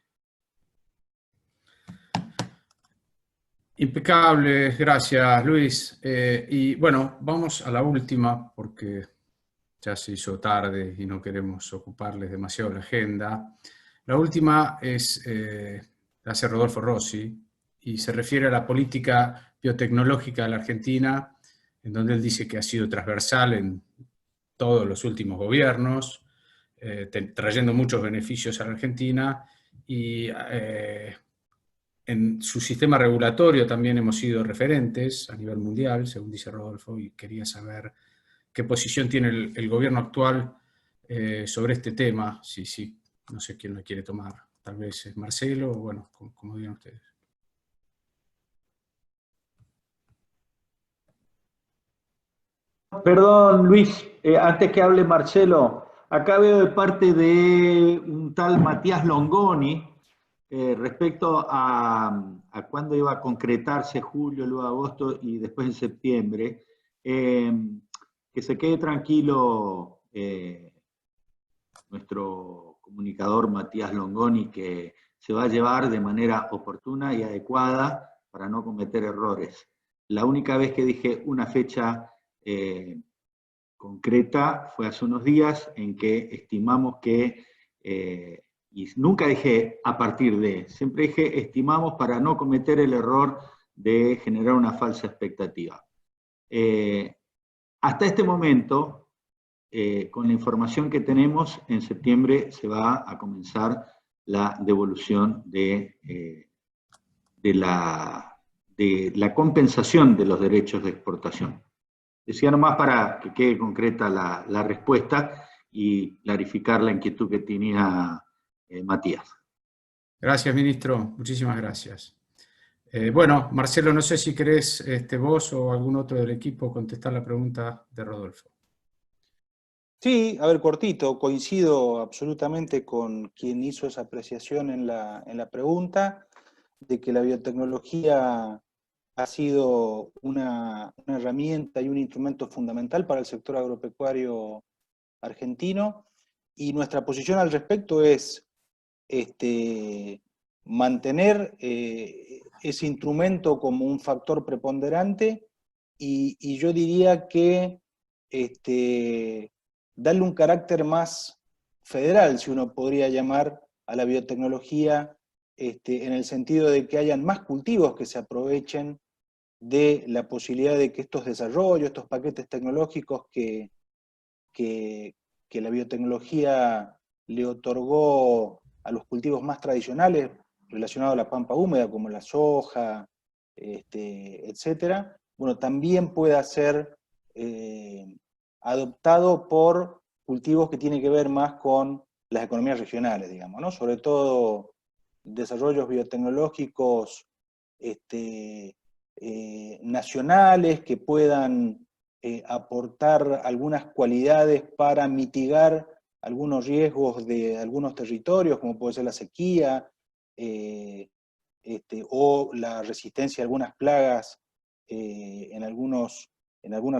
Impecable, gracias Luis. Y bueno, vamos a la última porque ya se hizo tarde y no queremos ocuparles demasiado la agenda. La última la hace Rodolfo Rossi y se refiere a la política biotecnológica de la Argentina, en donde él dice que ha sido transversal en todos los últimos gobiernos, trayendo muchos beneficios a la Argentina y en su sistema regulatorio también hemos sido referentes a nivel mundial, según dice Rodolfo, y quería saber qué posición tiene el gobierno actual sobre este tema. Sí, no sé quién lo quiere tomar, tal vez es Marcelo, o bueno, como digan ustedes. Perdón, Luis, antes que hable Marcelo, acá veo de parte de un tal Matías Longoni, respecto a cuándo iba a concretarse julio, luego agosto y después en septiembre, que se quede tranquilo nuestro comunicador Matías Longoni, que se va a llevar de manera oportuna y adecuada para no cometer errores. La única vez que dije una fecha concreta fue hace unos días en que estimamos que, y nunca dije a partir de, siempre dije estimamos para no cometer el error de generar una falsa expectativa. Hasta este momento, con la información que tenemos, en septiembre se va a comenzar la devolución de la compensación de los derechos de exportación. Decía nomás para que quede concreta la respuesta y clarificar la inquietud que tenía Matías. Gracias, ministro. Muchísimas gracias. Bueno, Marcelo, no sé si querés vos o algún otro del equipo contestar la pregunta de Rodolfo. Sí, a ver, cortito, coincido absolutamente con quien hizo esa apreciación en la pregunta, de que la biotecnología ha sido una herramienta y un instrumento fundamental para el sector agropecuario argentino, y nuestra posición al respecto es mantener ese instrumento como un factor preponderante, y yo diría que darle un carácter más federal, si uno podría llamar a la biotecnología, en el sentido de que hayan más cultivos que se aprovechen de la posibilidad de que estos desarrollos, estos paquetes tecnológicos que la biotecnología le otorgó a los cultivos más tradicionales, relacionado a la pampa húmeda, como la soja, etcétera, bueno, también pueda ser adoptado por cultivos que tienen que ver más con las economías regionales, digamos, ¿no? Sobre todo desarrollos biotecnológicos nacionales que puedan aportar algunas cualidades para mitigar algunos riesgos de algunos territorios, como puede ser la sequía, o la resistencia a algunas plagas en algunas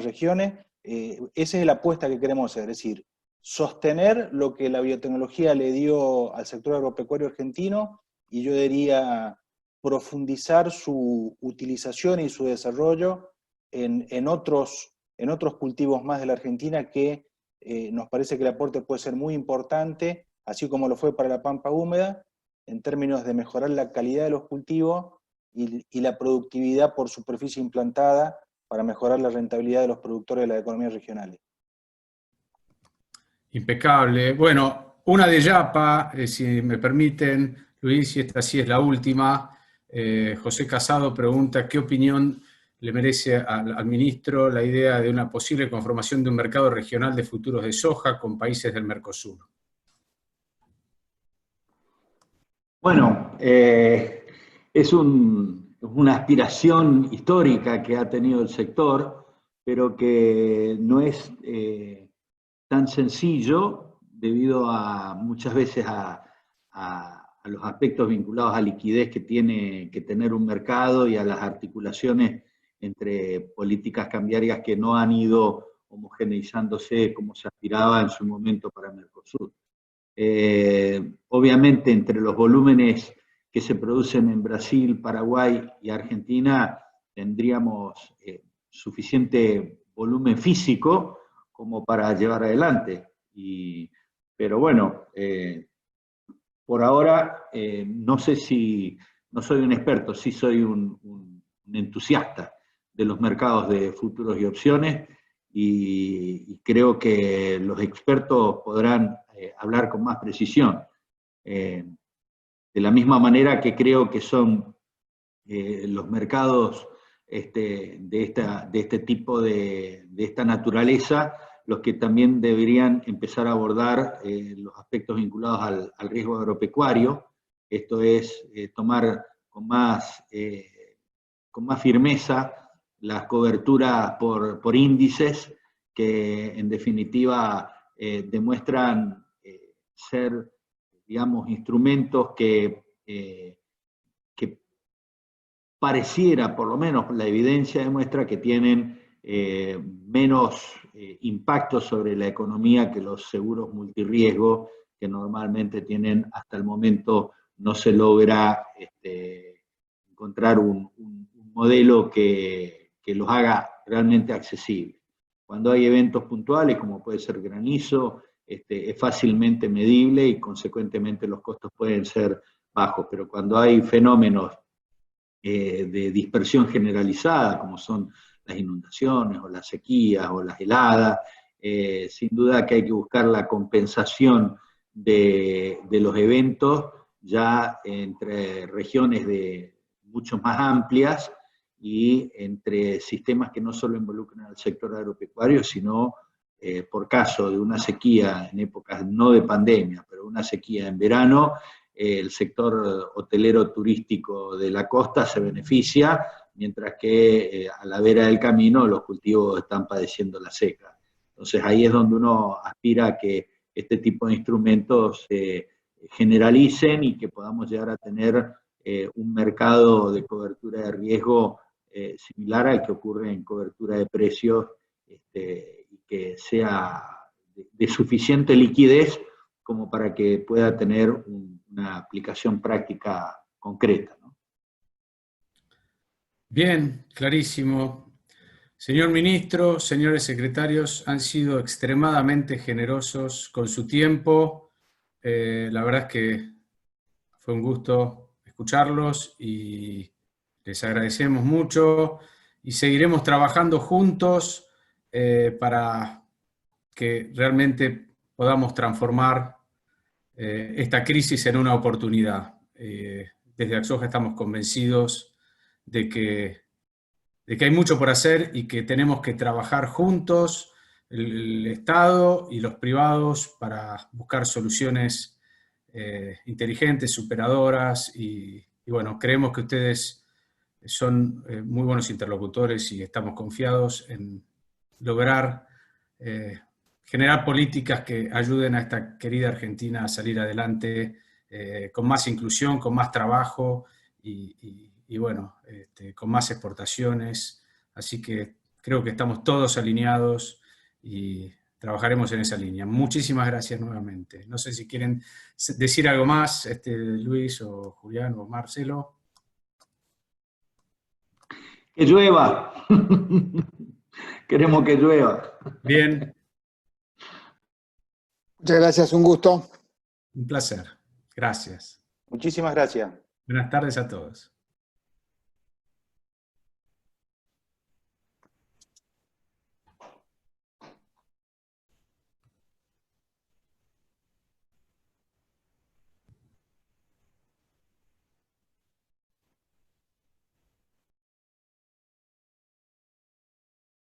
regiones. Esa es la apuesta que queremos hacer, es decir, sostener lo que la biotecnología le dio al sector agropecuario argentino, y yo diría profundizar su utilización y su desarrollo en otros cultivos más de la Argentina que nos parece que el aporte puede ser muy importante, así como lo fue para la pampa húmeda, en términos de mejorar la calidad de los cultivos y la productividad por superficie implantada para mejorar la rentabilidad de los productores de las economías regionales. Impecable. Bueno, una de Yapa, si me permiten, Luis, y esta sí es la última. José Casado pregunta, ¿qué opinión le merece al ministro la idea de una posible conformación de un mercado regional de futuros de soja con países del Mercosur? Bueno, es una aspiración histórica que ha tenido el sector, pero que no es tan sencillo debido a muchas veces a los aspectos vinculados a liquidez que tiene que tener un mercado y a las articulaciones entre políticas cambiarias que no han ido homogeneizándose como se aspiraba en su momento para Mercosur. Obviamente entre los volúmenes que se producen en Brasil, Paraguay y Argentina tendríamos suficiente volumen físico como para llevar adelante. Pero bueno, por ahora no sé si, no soy un experto, sí soy un entusiasta de los mercados de futuros y opciones, y creo que los expertos podrán hablar con más precisión. De la misma manera que creo que son los mercados de este tipo de esta naturaleza los que también deberían empezar a abordar los aspectos vinculados al riesgo agropecuario. Esto es tomar con más firmeza las coberturas por índices que en definitiva demuestran ser, digamos, instrumentos que pareciera, por lo menos la evidencia demuestra que tienen menos impacto sobre la economía que los seguros multirriesgo, que normalmente tienen, hasta el momento no se logra encontrar un modelo que los haga realmente accesibles. Cuando hay eventos puntuales, como puede ser granizo, es fácilmente medible y consecuentemente los costos pueden ser bajos, pero cuando hay fenómenos de dispersión generalizada, como son las inundaciones o las sequías o las heladas, sin duda que hay que buscar la compensación de los eventos ya entre regiones mucho más amplias y entre sistemas que no solo involucran al sector agropecuario, sino por caso de una sequía en épocas no de pandemia, pero una sequía en verano, el sector hotelero turístico de la costa se beneficia, mientras que a la vera del camino los cultivos están padeciendo la seca. Entonces ahí es donde uno aspira a que este tipo de instrumentos se generalicen y que podamos llegar a tener un mercado de cobertura de riesgo similar al que ocurre en cobertura de precios, y que sea de suficiente liquidez como para que pueda tener una aplicación práctica concreta, ¿no? Bien, clarísimo. Señor ministro, señores secretarios, han sido extremadamente generosos con su tiempo. La verdad es que fue un gusto escucharlos y les agradecemos mucho y seguiremos trabajando juntos para que realmente podamos transformar esta crisis en una oportunidad. desde Axoja estamos convencidos de que hay mucho por hacer y que tenemos que trabajar juntos, el Estado y los privados, para buscar soluciones inteligentes, superadoras, y bueno, creemos que ustedes son muy buenos interlocutores y estamos confiados en lograr generar políticas que ayuden a esta querida Argentina a salir adelante con más inclusión, con más trabajo y bueno, con más exportaciones. Así que creo que estamos todos alineados y trabajaremos en esa línea. Muchísimas gracias nuevamente. No sé si quieren decir algo más, Luis o Julián o Marcelo. Que llueva. Queremos que llueva. Bien. Muchas gracias, un gusto. Un placer. Gracias. Muchísimas gracias. Buenas tardes a todos.